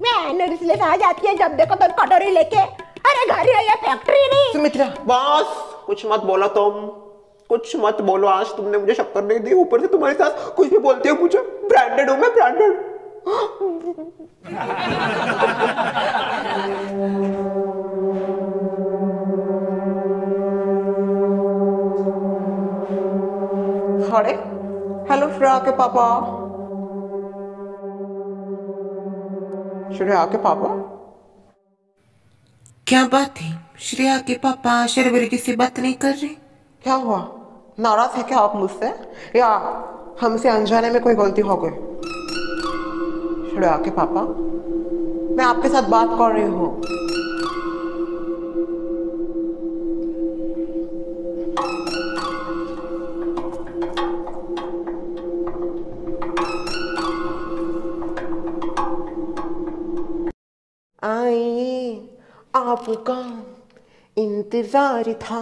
मैं नर्सलेस आ जाती है जब देखो तो कटोरी लेके। अरे घर है या फैक्ट्री नहीं। सुमित्रा बस कुछ मत बोलो, तुम कुछ मत बोलो। आज तुमने मुझे शक्कर नहीं दी, ऊपर से तुम्हारे साथ कुछ भी बोलती हो मुझे। ब्रांडेड हूं मैं, ब्रांडेड। अरे हेलो श्रेया के पापा। श्रेया के पापा क्या बात है? श्रेया के पापा शर्वरी से बात नहीं कर रहे? क्या हुआ, नाराज है क्या आप मुझसे, या हमसे अनजाने में कोई गलती हो गई? श्रेया के पापा मैं आपके साथ बात कर रही हूँ। आइए आपका इंतजार था,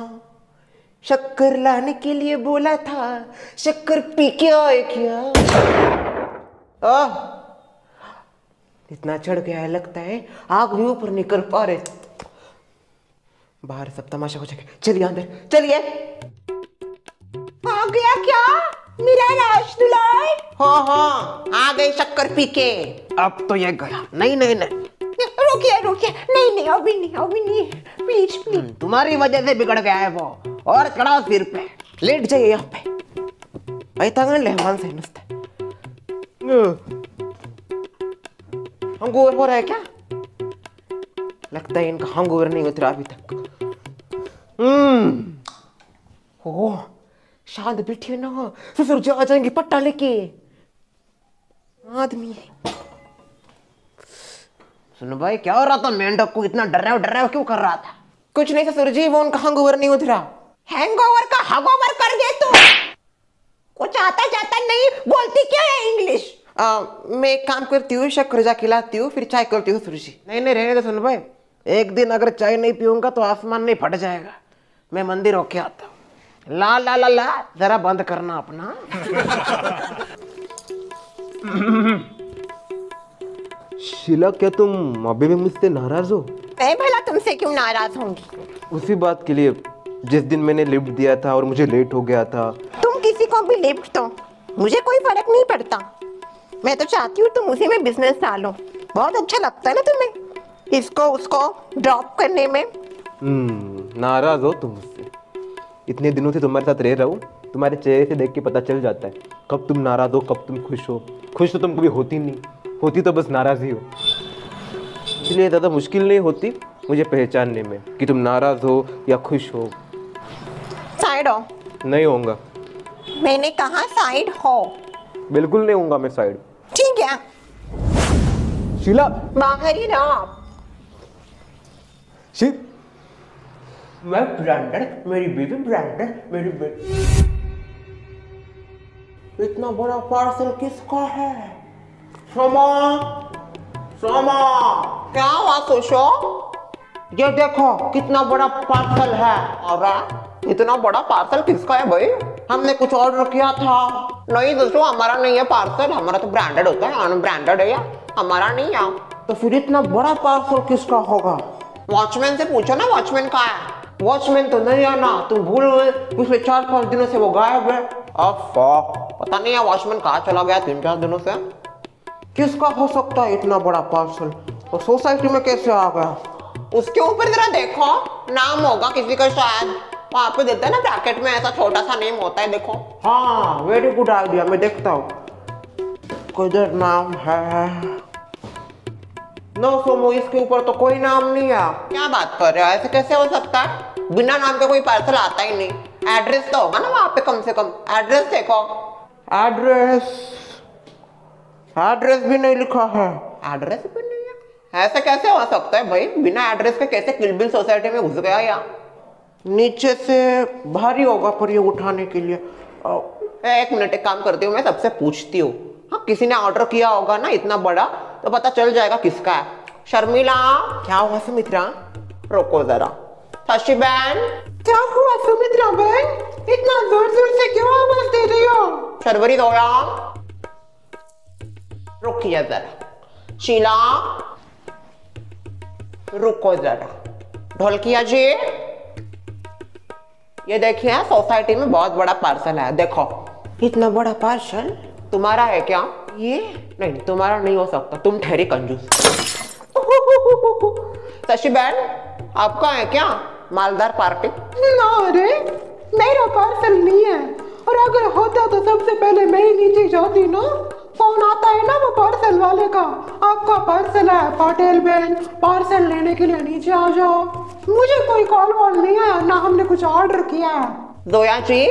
शक्कर लाने के लिए बोला था, शक्कर पी के आए क्या? इतना चढ़ गया है लगता है आग भी ऊपर निकल पा रहे। बाहर सब तमाशा हो जाएगा, चलिए अंदर चलिए। आ गया क्या मेरा राज दुलार? हाँ आ गए शक्कर पी के। अब तो ये गया। नहीं नहीं नहीं, रुकिए रुकिए, नहीं नहीं अभी नहीं, प्लीज प्लीज। तुम्हारी वजह से बिगड़ गया है वो। और चढ़ाओ सिर पे, लेट जाइए यहाँ पे। आई तंगन ले मन से नुस्ते हंगोवर हो रहा है क्या? लगता है इनका हंगोवर नहीं उतरा अभी तक। ओह शांत बैठिए ना, ससुर जी आ जाएंगे पट्टा लेके। आदमी है। सुनो भाई, क्या हो रहा था? मेंढक को इतना डर रहा है क्यों कर रहा था? कुछ नहीं ससुर जी, वो उनका हंगोवर नहीं उतरा। हैंगओवर का हगोवर कर दे तू। कुछ आता जाता नहीं, बोलती क्या है इंग्लिश? मैं एक काम करती हूँ, शक्कर जा खिलाती हूँ, फिर चाय करती हूँ ससुर जी। नहीं नहीं रहने दो सुनो भाई, एक दिन अगर चाय नहीं पीऊंगा तो आसमान नहीं फट जाएगा। मैं मंदिर होके आता हूँ। ला ला ला ला, जरा बंद करना अपना। शीला, क्या तुम अभी भी मुझसे नाराज हो? मैं भला तुमसे क्यों नाराज होंगी? उसी बात के लिए जिस दिन मैंने लिफ्ट दिया था और मुझे लेट हो गया था। तुम किसी को भी लिफ्ट दो, मुझे कोई फर्क नहीं पड़ता। मैं तो चाहती हूँ तुम उसी में बिजनेस डालो, बहुत अच्छा लगता है ना तुम्हें इसको उसको ड्रॉप करने में। नाराज हो तुम मुझसे? इतने दिनों से तुम्हारे साथ रह रहा हूँ, तुम्हारे चेहरे से देख के पता चल जाता है कब तुम नाराज हो कब तुम खुश हो। खुश तो तुम कभी होती नहीं, होती तो बस नाराज ही हो। इसलिए ज़्यादा मुश्किल नहीं होती मुझे पहचानने में कि तुम नाराज हो या खुश हो। साइड हो। नहीं होऊंगा। मैंने कहा साइड हो। बिल्कुल नहीं होऊंगा मैं साइड। ठीक है, शीला बाहर ही रहो आप। मैं ब्रांडेड, मेरी बेबी ब्रांडेड, मेरी बेबी। इतना बड़ा पार्सल किसका है? सोमा सोमा क्या हुआ सुशो? ये देखो कितना बड़ा पार्सल है। और इतना बड़ा पार्सल किसका है भाई? हमने कुछ ऑर्डर किया था। नहीं दोस्तों, हमारा नहीं है पार्सल, हमारा तो ब्रांडेड होता है, अनब्रांडेड है या हमारा नहीं है। तो फिर इतना बड़ा पार्सल किसका होगा? वॉचमैन से पूछो ना, वॉचमैन कहाँ है? वॉचमैन तो नहीं है ना, तुम भूल गए, पिछले 4-5 दिनों से वो गायब है। पता नहीं है वॉचमैन कहाँ चला गया 3-4 दिनों से। किसका हो सकता है इतना बड़ा पार्सल, और सोसाइटी में कैसे आ गया? उसके ऊपर जरा देखो, नाम होगा किसी का शायद, वहां पे देते हैं ना ब्रैकेट में, ऐसा छोटा सा नेम होता है, देखो। हाँ वेरी गुड आइडिया, मैं देखता हूँ किधर नाम है। नो सोमो, इसके ऊपर तो कोई नाम नहीं है। क्या बात कर रहे हो, ऐसे कैसे हो सकता है? बिना नाम के कोई पार्सल आता ही नहीं। एड्रेस तो होगा ना वहां पे, कम से कम एड्रेस देखो। एड्रेस भी नहीं लिखा है। एड्रेस भी नहीं है, ऐसे कैसे हो सकता है भाई? बिना एड्रेस के कैसे किलबिल सोसाइटी में घुस गया? या नीचे से भारी होगा पर ये उठाने के लिए। एक मिनट, एक काम करती हूँ, मैं सबसे पूछती हूँ। हाँ, किसी ने ऑर्डर किया होगा ना इतना बड़ा, तो पता चल जाएगा किसका है। शर्मिला। क्या हुआ सुमित्रा? रोको जरा। शशि बहन। क्या हुआ सुमित्रा बहन? इतना जोर जोर से क्यों आवाज दे रही हो? शर्वरी दो यार। रुकिए जरा, शीला रुको जरा। ढोलकिया जी, ये देखिए सोसाइटी में बहुत बड़ा पार्सल है, देखो। इतना बड़ा पार्सल तुम्हारा है क्या? ये नहीं, तुम्हारा नहीं हो सकता, तुम ठहरी कंजूस। शशि बहन, आपका है क्या मालदार पार्टी? ना रे, मेरा पार्सल नहीं है, और अगर होता तो सबसे पहले मैं ही नीचे जाती ना। फोन आता है ना वो पार्सल वाले का, आपका पार्सल है पटेल बहन, पार्सल लेने के लिए नीचे आ जाओ। मुझे कोई कॉल वॉल नहीं आया, ना हमने कुछ ऑर्डर किया है। जोया जी,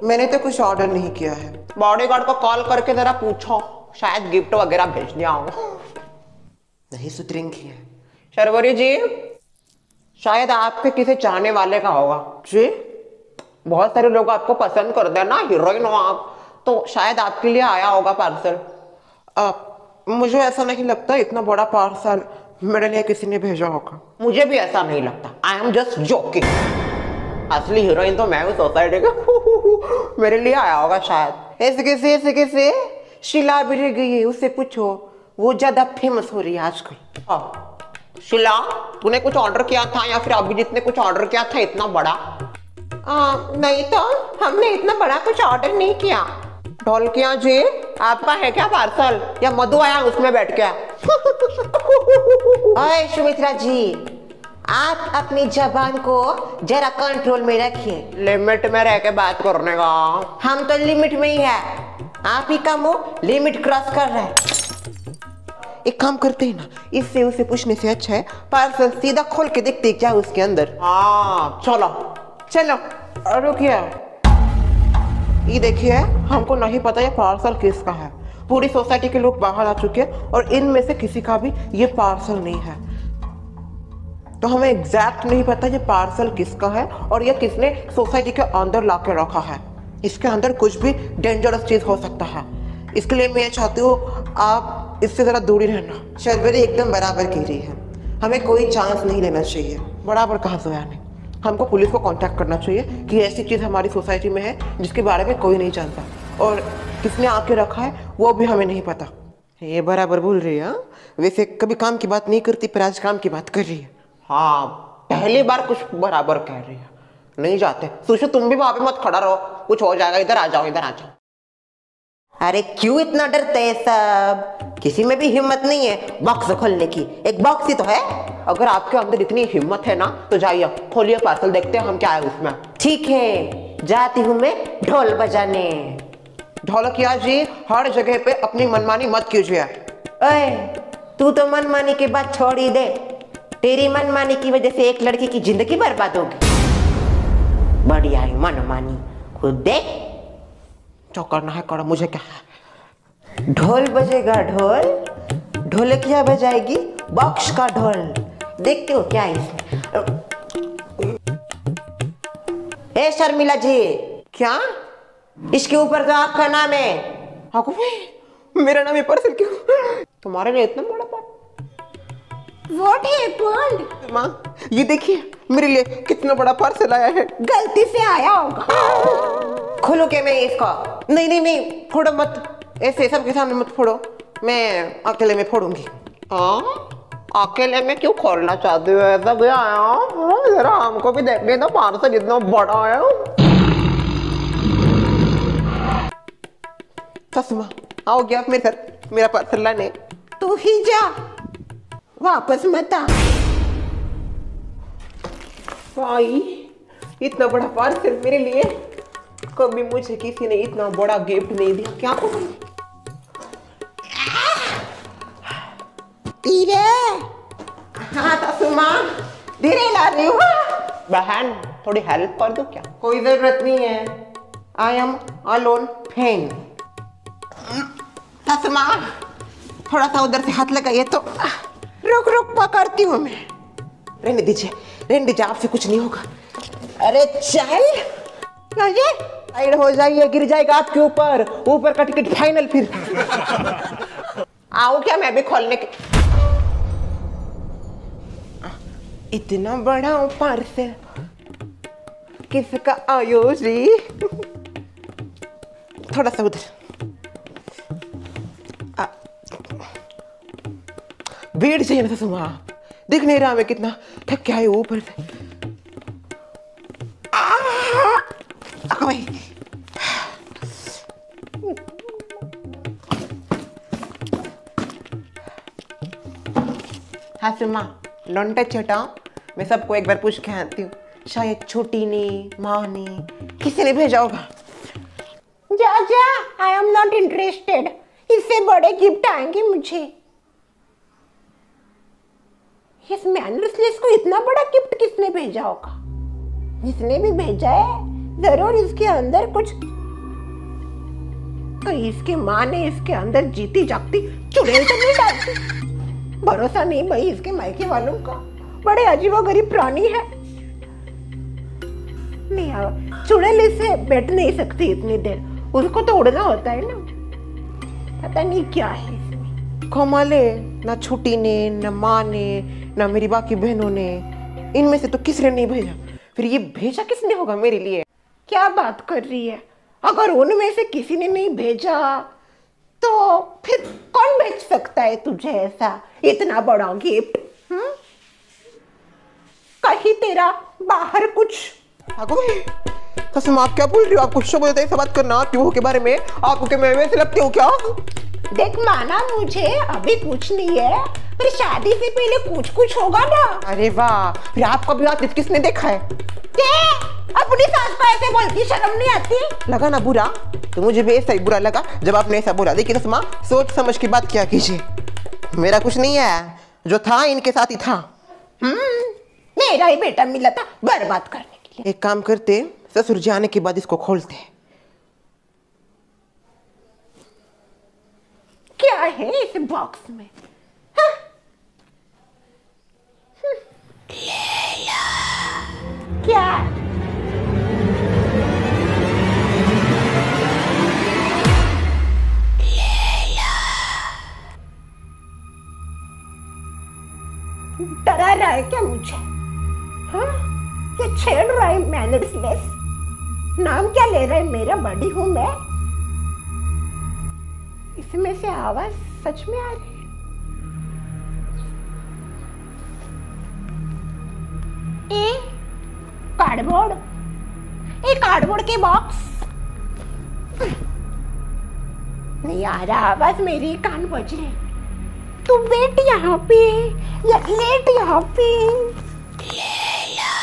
मैंने तो कुछ ऑर्डर नहीं किया है। बॉडीगार्ड को कॉल करके जरा पूछो, शायद गिफ्ट वगैरह भेज दिया हो। नहीं सुधरेंगी है। शर्वरी जी, शायद आपके किसी चाहने वाले का होगा जी। बहुत सारे लोग आपको पसंद करते हैं ना, हीरोइन हो आप, तो शायद आपके लिए आया होगा पार्सल। मुझे ऐसा नहीं लगता इतना बड़ा पार्सल मेरे लिए किसी ने भेजा होगा। मुझे भी ऐसा नहीं लगता, आई एम जस्ट जोकिंग। असली हीरोइन तो मैं हूँ सोसाइटी का। मेरे लिए आया होगा शायद। ऐसे कैसे शीला भी रह गई है, उससे पूछो, वो ज्यादा फेमस हो रही है आजकल। शीला, तूने कुछ ऑर्डर किया था या फिर अभी जितने कुछ ऑर्डर किया था इतना बड़ा? नहीं तो हमने इतना बड़ा कुछ ऑर्डर नहीं किया। ढोलकिया जी, आपका है क्या पार्सल या मधु आया उसमें बैठ गया? ओए सुमित्रा जी, आप अपनी जबान को जरा कंट्रोल में रखिए। लिमिट में रह के बात करने का। हम तो लिमिट में ही है, आप ही का मुंह लिमिट क्रॉस कर रहा है। एक काम करते हैं ना, इससे उसे पूछने से अच्छा है पार्सल सीधा खोल के देखते क्या उसके अंदर। हाँ चलो चलो। और रुकिए, ये देखिए, हमको नहीं पता ये पार्सल किसका है। पूरी सोसाइटी के लोग बाहर आ चुके हैं और इनमें से किसी का भी ये पार्सल नहीं है, तो हमें एग्जैक्ट नहीं पता ये पार्सल किसका है और ये किसने सोसाइटी के अंदर ला के रखा है। इसके अंदर कुछ भी डेंजरस चीज हो सकता है, इसके लिए मैं चाहती हूँ आप इससे जरा दूरी रहना। शर्वरी एकदम बराबर कह रही है, हमें कोई चांस नहीं लेना चाहिए। बराबर कहा जोया ने, हमको पुलिस को कांटेक्ट करना चाहिए कि ऐसी चीज़ हमारी सोसाइटी में है जिसके बारे में कोई नहीं जानता, और किसने आके रखा है वो भी हमें नहीं पता। ये बराबर बोल रही है। वैसे कभी काम की बात नहीं करती, पर आज काम की बात कर रही है। हाँ, पहली बार कुछ बराबर कह रही है। नहीं जाते सुशु, तुम भी वहां पे मत खड़ा रहो, कुछ हो जाएगा। इधर आ जाओ, इधर आ जाओ। अरे क्यों इतना डरते हैं सब? किसी में भी हिम्मत नहीं है बॉक्स खोलने की, एक बॉक्स ही तो है। अगर आपके अंदर इतनी हिम्मत है ना तो जाइए, खोलिए पार्सल, देखते हैं हम क्या है उसमें। ठीक है, जाती हूँ मैं ढोल बजाने। ढोलकिया जी, हर जगह पे अपनी मनमानी मत कीजिए। ओए, तू तो मनमानी की बात छोड़ ही दे। तेरी मनमानी की वजह से एक लड़की की जिंदगी बर्बाद होगी। बढ़िया है मनमानी, खुद देख। जो करना है करो, मुझे क्या है। ढोल बजेगा ढोल, ढोलकिया बजाएगी बॉक्स का ढोल। देखते हो क्या है इसमें। ए शर्मिला जी, क्या इसके ऊपर तो आपका नाम है। आपको मेरा नाम है पार्सल क्यों? तुम्हारे लिए इतना बड़ा पार्सल? What happened? माँ, ये देखिए मेरे लिए कितना बड़ा पार्सल आया है। गलती से आया होगा। खोलो के मैं इसका। नहीं नहीं नहीं, फोड़ो मत, ऐसे सबके सामने मत फोड़ो, मैं अकेले में फोड़ूंगी। अकेले में क्यों खोलना चाहती हो? ऐसा भी आया जरा हमको भी देखने दो, पार्सल इतना बड़ा है। ससुमा, आओगे आप मेरे साथ मेरा पार्सल लाने? तू ही जा, वापस मत आ। भाई, इतना बड़ा पार्सल मेरे लिए, कभी मुझे किसी ने इतना बड़ा गिफ्ट नहीं दिया। क्या करूं? धीरे। हाँ ससुमा, धीरे ला रही हूँ। बहन, थोड़ी हेल्प कर दो क्या? कोई जरूरत नहीं है, आई एम अलोन फैन। ससुमा, थोड़ा सा उधर से हाथ लगाइए तो। रुक रुक, पकड़ती हूँ मैं। रहने दीजिए, रहने दीजिए, आपसे कुछ नहीं होगा। अरे चल, अरे साइड हो जाइए, गिर जाएगा आपके ऊपर, ऊपर का टिकट फाइनल। फिर आओ क्या मैं भी खोलने के? इतना बड़ा पार्सल किसका आयो जी? थोड़ा सा उधर। बैठ जाइए ना ससुमा, दिख नहीं रहा मैं कितना थक क्या है ऊपर से। भाई हाँ सुमा, लौंडा छोटा, मैं सबको एक बार पूछ के आती हूँ, शायद छोटी ने, माँ ने, किसी ने भेजा होगा। जा जा, आई एम नॉट इंटरेस्टेड, इससे बड़े गिफ्ट आएंगे मुझे। इस मैनर्सलेस को इतना बड़ा गिफ्ट किसने भेजा होगा? जिसने भी भेजा है जरूर इसके अंदर कुछ, तो इसकी माँ ने इसके अंदर जीती जागती चुड़ैल तो नहीं डालती। भरोसा नहीं भाई इसके मायके वालों का, बड़े अजीबोगरीब प्राणी है। नहीं, चुड़ैल इससे बैठ नहीं सकती इतनी देर, उसको तो उड़ना होता है ना। पता नहीं क्या है इसमें। कमाले, ना छोटी ने, ना माँ ने, ना मेरी बाकी बहनों ने, इनमें से तो किसने नहीं भेजा, फिर ये भेजा किसने होगा मेरे लिए? क्या बात कर रही है? अगर उनमें से किसी ने नहीं भेजा तो फिर कौन भेज सकता है तुझे ऐसा इतना बड़ा गिफ्ट? कहीं तेरा बाहर कुछ। कसम, आप क्या बोल रही हो? आपको शो बोलते ऐसा बात करना, आपकी बहू के बारे में, आपको क्या मैं वैसे लगती हूँ क्या? देख माना, मुझे अभी कुछ नहीं है, पर शादी से पहले कुछ कुछ होगा ना। अरे वाह, फिर आपका भी हाथ किसने देखा है? अपनी सास को ऐसे बोलती शर्म नहीं आती? लगा ना बुरा, तो मुझे भी ऐसा ही बुरा लगा जब आपने ऐसा बोला। देखिए कसमा, सोच समझ की बात क्या कीजिए, मेरा कुछ नहीं है, जो था इनके साथ ही था। मेरा ही बेटा मिला था बर्बाद करने के लिए। एक काम करते, ससुर जी आने के बाद इसको खोलते हैं। क्या है इस बॉक्स में? हाँ? लैला। क्या? डरा रहा है क्या मुझे? हाँ? ये छेड़ रहा है मैनर्सलेस। नाम क्या ले रहा है मेरा? बड़ी हूं मैं। इसमें से आवाज सच में आ रही है। कार्डबोर्ड, एक कार्डबोर्ड के बॉक्स। नहीं आ रहा आवाज, मेरी कान बज रहे। तू बैठ यहाँ पे या लेट यहाँ पे। लैला।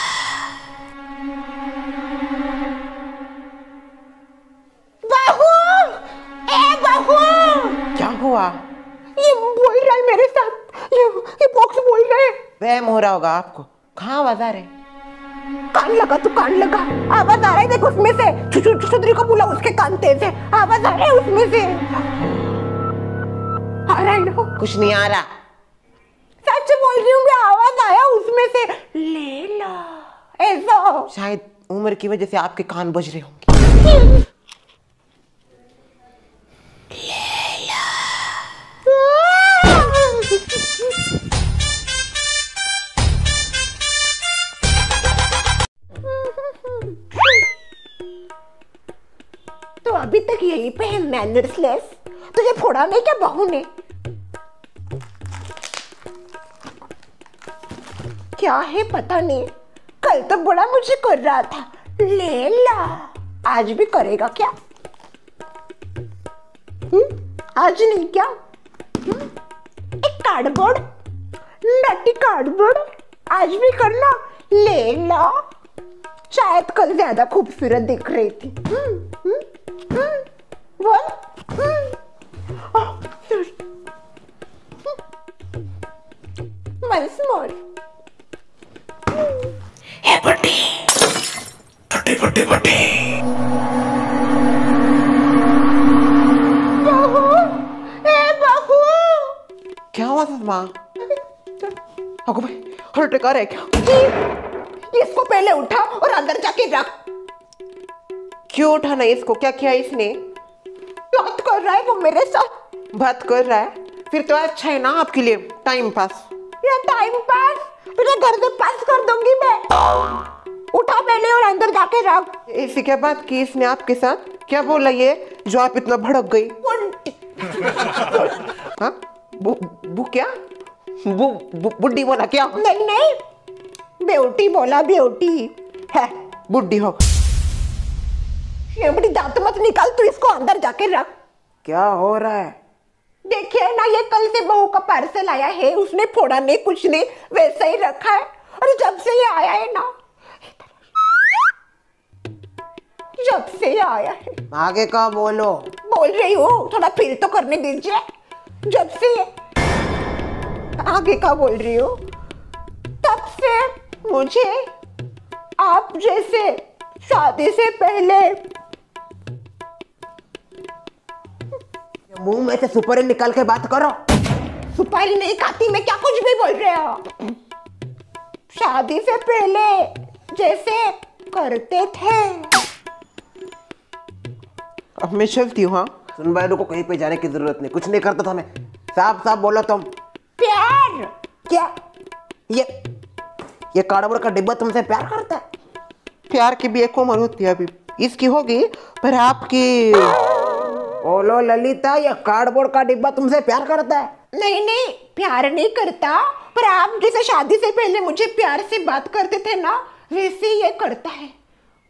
बहू, ए बहू। क्या हुआ? ये बोल रहा है मेरे साथ, ये बॉक्स बोल रहा है। वहम हो रहा होगा आपको। कहाँ आवाज आ रहे? कान लगा, तू कान लगा, आवाज आ रहा है। देख उसमें से, छुछुदरी को बोला, उसके कान तेज है, आवाज आ रहा है उसमें से। आ रहा है ना? कुछ नहीं आ रहा। सच बोल रही हूँ मैं, आवाज आया उसमें से। लैला, ऐसा। शायद उम्र की वजह से आपके कान बज रहे होंगे। तो अभी तक यहीं पे है मैनर्सलेस। तुझे फोड़ा नहीं क्या बहू ने? क्या है पता नहीं, कल तो बड़ा मुझे कर रहा था। लैला, आज भी करेगा क्या? आज नहीं क्या? एक कार्डबोर्ड, नटी कार्डबोर्ड, आज भी करना। लैला, शायद कल ज्यादा खूबसूरत दिख रही थी। बोल। Once more. ए बड्डी, छोटी बड्डी बड्डी। बहू, ए बहू। क्या हुआ ससमा? अगो भाई, हार्ट अटैक आ रहा है क्या? इसको पहले उठा और अंदर जाके रख। क्यों उठाना इसको? क्या किया इसने? बात कर रहा है वो मेरे साथ। बात कर रहा है? फिर तो अच्छा है ना आपके लिए, टाइम पास। ये टाइम पास तुझे घर से पास कर दूंगी मैं। उठा पहले और अंदर जाके रख। ऐसी क्या बात की इसने आपके साथ? क्या बोला ये जो आप इतना भड़क गई? हाँ? वो क्या? बुड्ढी बोला क्या? नहीं नहीं, ब्यूटी बोला, ब्यूटी है। बुड्ढी हो। ये बड़ी दांत मत निकाल, तू इसको अंदर जाके रख। क्या हो रहा है? देखिए ना, ये कल से बहू का पार्सल आया है, उसने फोड़ा नहीं कुछ नहीं, वैसा ही रखा है। और जब से ये आया है ना, जब से ये आया है, आगे का बोलो। बोल रही हूँ, थोड़ा फील तो करने दीजिए। जब से आगे का बोल रही हूँ, तब से मुझे आप जैसे शादी से पहले मुंह में से सुपारी निकाल के बात करो। सुपारी नहीं खाती मैं, क्या कुछ भी बोल रहे हो। शादी से पहले जैसे करते थे। अब मैं चलती हूँ। हाँ, सुन भाई, को कहीं पे जाने की जरूरत नहीं, कुछ नहीं करता था मैं। साफ साफ बोलो तुम। प्यार क्या? ये कार्डबोर्ड का डिब्बा तुमसे प्यार करता है? प्यार की भी एक उम्र होती है, अभी इसकी होगी, पर आपकी। बोलो ललिता, ये कार्डबोर्ड का डिब्बा तुमसे प्यार करता है? नहीं नहीं, प्यार नहीं करता, पर आप जैसे शादी से पहले मुझे प्यार से बात करते थे ना, वैसे ये करता है।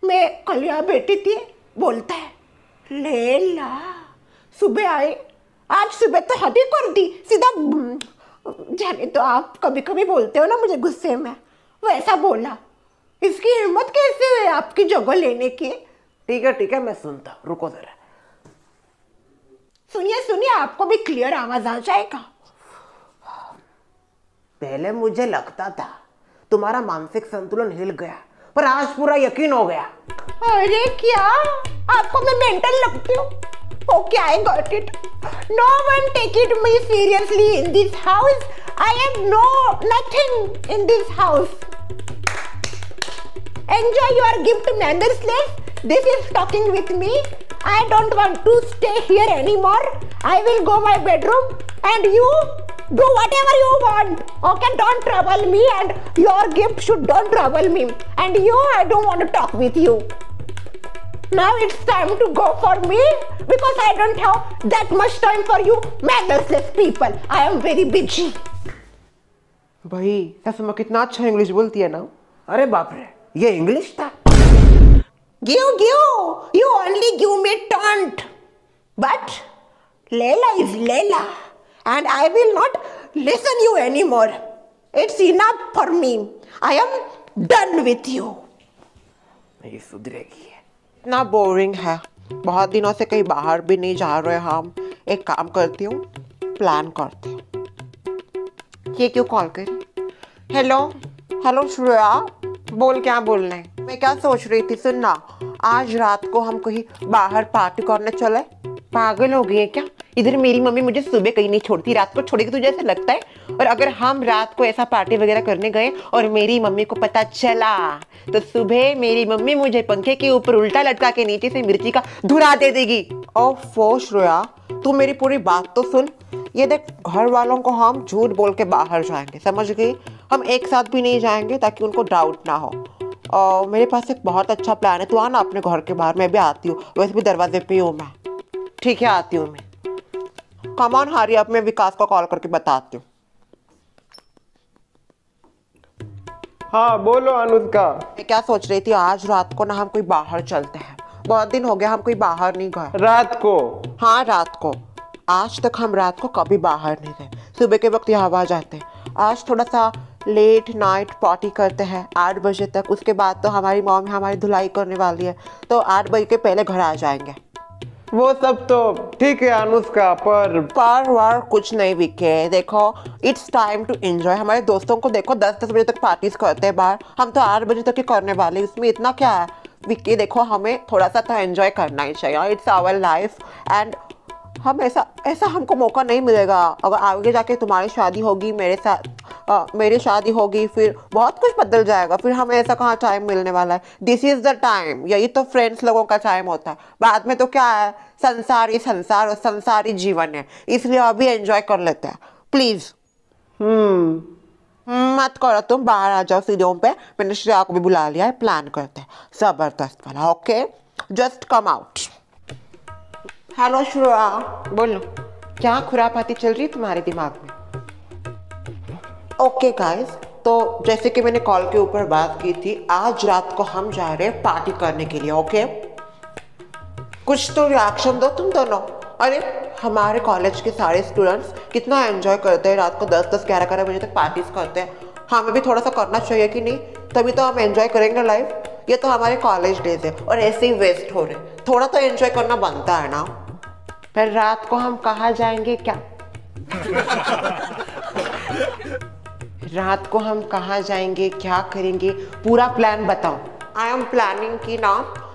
मैं कल यहाँ बैठी थी, बोलता है लैला। सुबह आए, आज सुबह तो हद ही कर दी, सीधा जाने तो आप कभी कभी बोलते हो ना मुझे गुस्से में, वैसा बोला। इसकी हिम्मत कैसे है आपकी जगह लेने की? ठीक है, मैं सुनता हूँ, रुको जरा। सुनिए सुनिए, आपको भी क्लियर आवाज आ जाएगा। पहले मुझे लगता था तुम्हारा मानसिक संतुलन हिल गया, पर आज पूरा यकीन हो गया। अरे क्या आपको मैं मेंटल लगती हूँ? Okay, I got it. No one take it me seriously in this house. I am nothing in this house. Enjoy your gift mannerless. This is talking with me. I don't want to stay here anymore. I will go my bedroom and you do whatever you want. Okay, don't trouble me, and your gift should don't trouble me. And you, I don't want to talk with you. Now it's time to go for me because I don't have that much time for you mannerless people. I am very busy. भाई सच में कितना अच्छा English बोलती है ना। अरे बाप रे, ये इंग्लिश था। Give. You only give me taunt. But Leila is Leila, and I will not listen you anymore. It's enough for me. I am done with you. ये सुधरेगी। इतना बोरिंग है, बहुत दिनों से कहीं बाहर भी नहीं जा रहे हम। एक काम करती हूँ, प्लान करते हैं। ये क्यों कॉल करी? हेलो श्रेया, बोल, क्या बोलना है? मैं क्या सोच रही थी, सुनना, आज रात को हम कहीं बाहर पार्टी करने चले। पागल हो गई है क्या? इधर मेरी मम्मी मुझे सुबह कहीं नहीं छोड़ती, रात को छोड़ेगी तुझे ऐसा लगता है? और अगर हम रात को ऐसा पार्टी वगैरह करने गए और मेरी मम्मी को पता चला, तो सुबह मेरी मम्मी मुझे पंखे के ऊपर उल्टा लटका के नीचे से मिर्ची का धुरा दे देगी। ओफो श्रेया, तू मेरी पूरी बात तो सुन। ये देख, घर वालों को हम झूठ बोल के बाहर जाएंगे, समझ गई? हम एक साथ भी नहीं जाएंगे ताकि उनको डाउट ना हो। और मेरे पास एक बहुत अच्छा प्लान है, तू आना अपने घर के बाहर, मैं भी आती हूँ, वैसे भी दरवाजे पे ही हूँ मैं। ठीक है, आती हूँ मैं। कम ऑन हारी, अब मैं विकास को कॉल करके बताती हूँ। हाँ बोलो अनुष्का। मैं क्या सोच रही थी, आज रात को ना हम कोई बाहर चलते हैं। बहुत दिन हो गया हम कोई बाहर नहीं गए। रात को? हाँ रात को। आज तक हम रात को कभी बाहर नहीं गए, सुबह के वक्त यहाँ आ जाते हैं। आज थोड़ा सा लेट नाइट पार्टी करते हैं 8 बजे तक। उसके बाद तो हमारी मॉम हमारी धुलाई करने वाली है, तो 8 बजे के पहले घर आ जाएंगे। वो सब तो ठीक है अनुष्का, पर वार कुछ नहीं विके। देखो, इट्स टाइम टू एंजॉय। हमारे दोस्तों को देखो 10-10 बजे तक पार्टीज करते हैं बाहर, हम तो 8 बजे तक ही करने वाले। इसमें इतना क्या है विक्की? देखो, हमें थोड़ा सा तो एंजॉय करना ही चाहिए। इट्स आवर लाइफ एंड हम ऐसा हमको मौका नहीं मिलेगा। अगर आगे जाके तुम्हारी शादी होगी, मेरे साथ मेरी शादी होगी, फिर बहुत कुछ बदल जाएगा। फिर हमें ऐसा कहाँ टाइम मिलने वाला है? This is the time. यही तो फ्रेंड्स लोगों का टाइम होता है। बाद में तो क्या है, संसार और संसारी जीवन है। इसलिए अभी एंजॉय कर लेते हैं प्लीज। मत करो तुम, बाहर आ जाओ सीढ़ियों पे। मैंने श्रेया को भी बुला लिया है, प्लान करते हैं जबरदस्त वाला। Okay, just come out. Hello Shreya, बोलो, क्या खुरापाती चल रही है तुम्हारे दिमाग में? ओके गाइस, तो जैसे कि मैंने कॉल के ऊपर बात की थी, आज रात को हम जा रहे हैं पार्टी करने के लिए। ओके, कुछ तो रिएक्शन दो तुम दोनों। अरे हमारे कॉलेज के सारे स्टूडेंट्स कितना एंजॉय करते हैं, रात को 10-10, 11-11 बजे तक पार्टीज करते हैं। हमें भी थोड़ा सा करना चाहिए कि नहीं? तभी तो हम एंजॉय करेंगे लाइफ। ये तो हमारे कॉलेज डेज है और ऐसे ही वेस्ट हो रहे, थोड़ा तो एंजॉय करना बनता है ना। फिर रात को हम कहाँ जाएंगे क्या? रात को हम कहाँ जाएंगे, क्या करेंगे, पूरा प्लान बताओ। आई एम प्लानिंग कि ना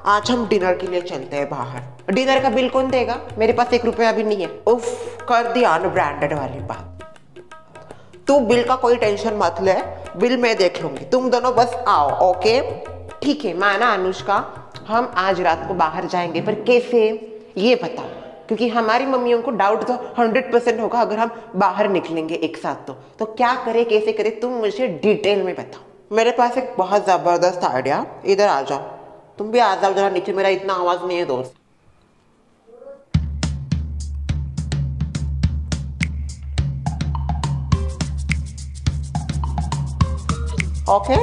आज हम डिनर के लिए चलते हैं बाहर। डिनर का बिल कौन देगा? मेरे पास 1 रुपया भी नहीं है। उफ, कर दी अनब्रांडेड वाली बात। तू बिल का कोई टेंशन मत ले, बिल मैं देख लूंगी, तुम दोनों बस आओ। ओके ठीक है, माना अनुष्का, हम आज रात को बाहर जाएंगे, पर कैसे ये बताओ, क्योंकि हमारी मम्मियों को डाउट तो 100% होगा अगर हम बाहर निकलेंगे एक साथ। तो क्या करें, कैसे करें, तुम मुझे डिटेल में बताओ। मेरे पास एक बहुत ज़बरदस्त आइडिया, इधर आ जाओ, तुम भी आ जाओ जरा नीचे, मेरा इतना आवाज़ नहीं है दोस्त। Okay,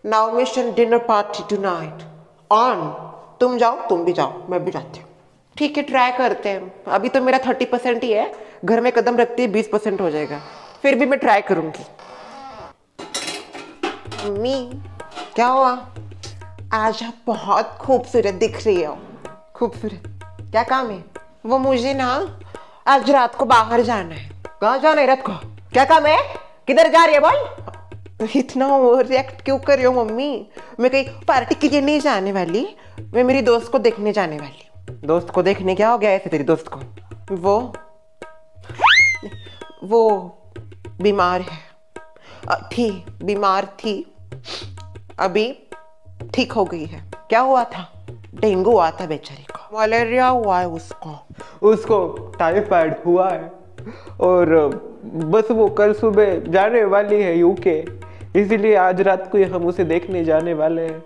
now mission dinner party tonight on. तुम जाओ, तुम भी जाओ, मैं भी जाती हूँ। ठीक है, ट्राई करते हैं। अभी तो मेरा 30% ही है, घर में कदम रखते ही 20% हो जाएगा, फिर भी मैं ट्राई करूंगी। मम्मी क्या हुआ? आज आप बहुत खूबसूरत दिख रही हो। खूबसूरत? क्या काम है? वो मुझे ना आज रात को बाहर जाना है। कहाँ जाना है रात को? क्या काम है? किधर जा रही है बोल? इतना ओवर रिएक्ट क्यों कर रही हो मम्मी? मैं कहीं पार्टी के लिए नहीं जाने वाली, मैं मेरी दोस्त को देखने जाने वाली। दोस्त को देखने? क्या हो गया ऐसे तेरी दोस्त को? वो बीमार है, बीमार थी, अभी ठीक हो गई है। क्या हुआ था? डेंगू हुआ था बेचारी को, मलेरिया हुआ है उसको टाइफाइड हुआ है, और बस वो कल सुबह जाने वाली है यूके, इसीलिए आज रात को हम उसे देखने जाने वाले हैं।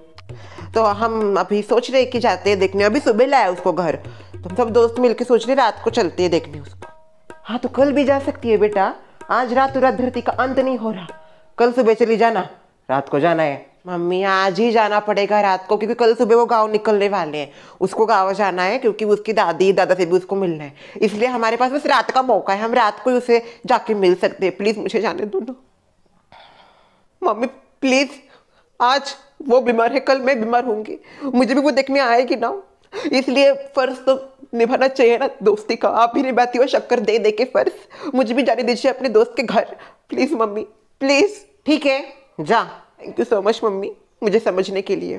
तो हम अभी सोच रहे कि जाते हैं देखने, अभी सुबह लाया उसको घर, तो हम सब दोस्त मिलके सोच रहे रात को चलते हैं देखने उसको। हाँ तो कल भी जा सकती है बेटा, आज रात धरती का अंत नहीं हो रहा, कल सुबह चली जाना, रात को जाना है। मम्मी आज ही जाना पड़ेगा रात को, क्योंकि कल सुबह वो गांव निकलने वाले हैं, उसको गांव जाना है, क्योंकि उसकी दादी दादा से भी उसको मिलना है, इसलिए हमारे पास बस रात का मौका है, हम रात को ही उसे जाके मिल सकते हैं। प्लीज मुझे जाने दो ना मम्मी, प्लीज। आज वो बीमार है, कल मैं बीमार होंगी, मुझे भी वो देखने आएगी ना, इसलिए फर्ज तो निभाना चाहिए ना दोस्ती का। आप ही निभाती हो शक्कर दे दे के फर्ज, मुझे भी जाने दीजिए अपने दोस्त के घर प्लीज मम्मी, प्लीज। ठीक है जा। Thank you so much mummy मुझे समझने के लिए,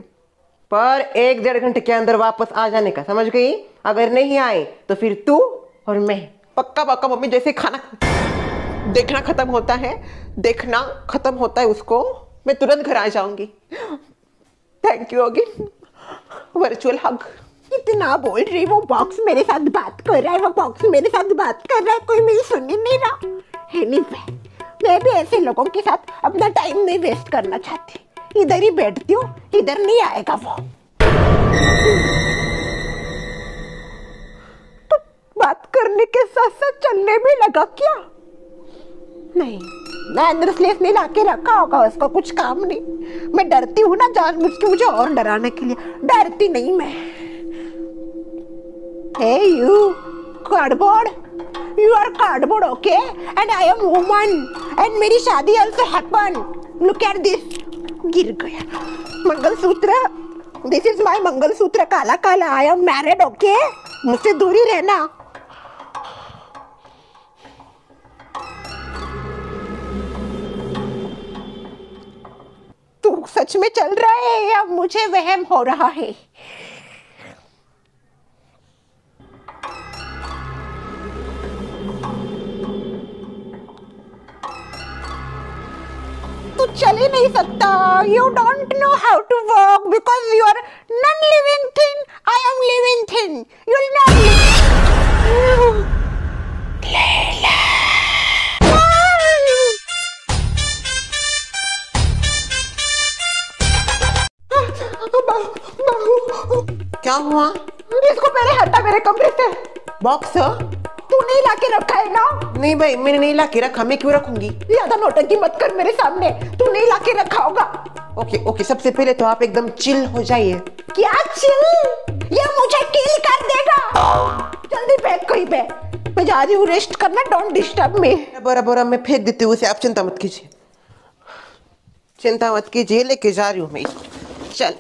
पर 1-1.5 घंटे के अंदर वापस आ जाने का, समझ गई? अगर नहीं आए तो फिर तू और मैं। पक्का पक्का मम्मी, जैसे खाना देखना खत्म होता है, देखना खत्म होता है उसको, मैं तुरंत घर आ जाऊंगी। थैंक यू अगेन, वर्चुअल हग। इतना बोल रही, वो बॉक्स मेरे साथ बात कर रहा है, वो बॉक्स मेरे साथ बात कर रहा है, कोई मेरी सुन ही नहीं रहा। एनीवे, मैं भी ऐसे लोगों के साथ अपना टाइम नहीं वेस्ट करना चाहती, इधर ही बैठती हूँ, इधर नहीं आएगा वो। तो बात करने के साथ साथ चलने भी लगा क्या? नहीं, अंदर स्लेस नहीं लाके रखा होगा उसको, कुछ काम नहीं। मैं डरती हूँ ना जानबूझ के, मुझे और डराने के लिए। डरती नहीं मैं। Hey you, cardboard, you are cardboard, okay? And I am woman, and मेरी शादी also happen. Look at this, गिर गया mangalsutra. This is my mangalsutra, काला काला। I am married, okay? मुझसे दूरी रहना। तू सच में चल रहा है या मुझे वहम हो रहा है? तू चल ही नहीं सकता। You don't know how to walk because you are non-living thing. I am living thing. You will not live. Leila. क्या हुआ? इसको पहले हटा मेरे कमरे से। बॉक्स? तूने तूने ही लाके रखा है ना? नहीं भाई, मैंने नहीं ला के रखा, मैं क्यों रखूंगी? ज्यादा नौटंकी मत कर मेरे सामने, तू नहीं लाके रखा होगा। ओके ओके, सबसे पहले तो आप एकदम चिल हो जाइए। क्या चिल? ये मुझे किल कर देगा। जल्दी बैठ कहीं पे, मैं जा रही हूँ रेस्ट करना, डोंट डिस्टर्ब मी। बराबर मैं फेंक देती हूँ उसे, आप चिंता मत कीजिए, चिंता मत कीजिए, लेके जा रही हूँ मैं इसको। चल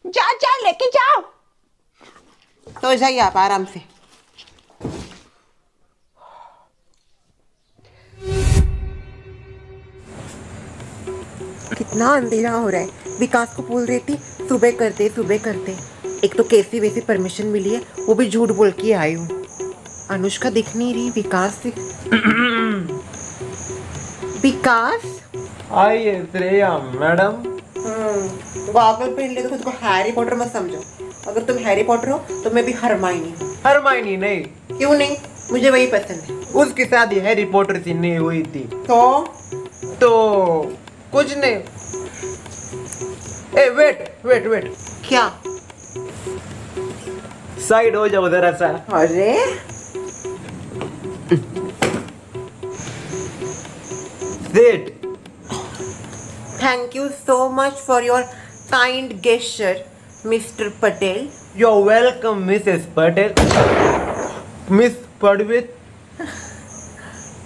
जा जा लेके जाओ। तो जाइए आप आराम से। कितना अंधेरा हो रहा है। विकास को बोल रही थी सुबह करते। एक तो कैसी वैसी परमिशन मिली है, वो भी झूठ बोल के आई हूँ। अनुष्का दिख नहीं रही, विकास से विकास आइए श्रेया मैडम। गॉगल पहन ले तो खुद को हैरी पॉटर मत समझो। अगर तुम हैरी पॉटर हो तो मैं भी हरमाइनी हूँ। हरमाइनी नहीं, क्यों नहीं? मुझे वही पसंद है। उसकी शादी हैरी पॉटर से नहीं हुई थी। तो कुछ नहीं। ए वेट, क्या? साइड हो जाओ जरा सा। अरे Sit. Thank you so much for your kind gesture mister Patel. You're welcome, Mrs. Patel. Miss पड़वित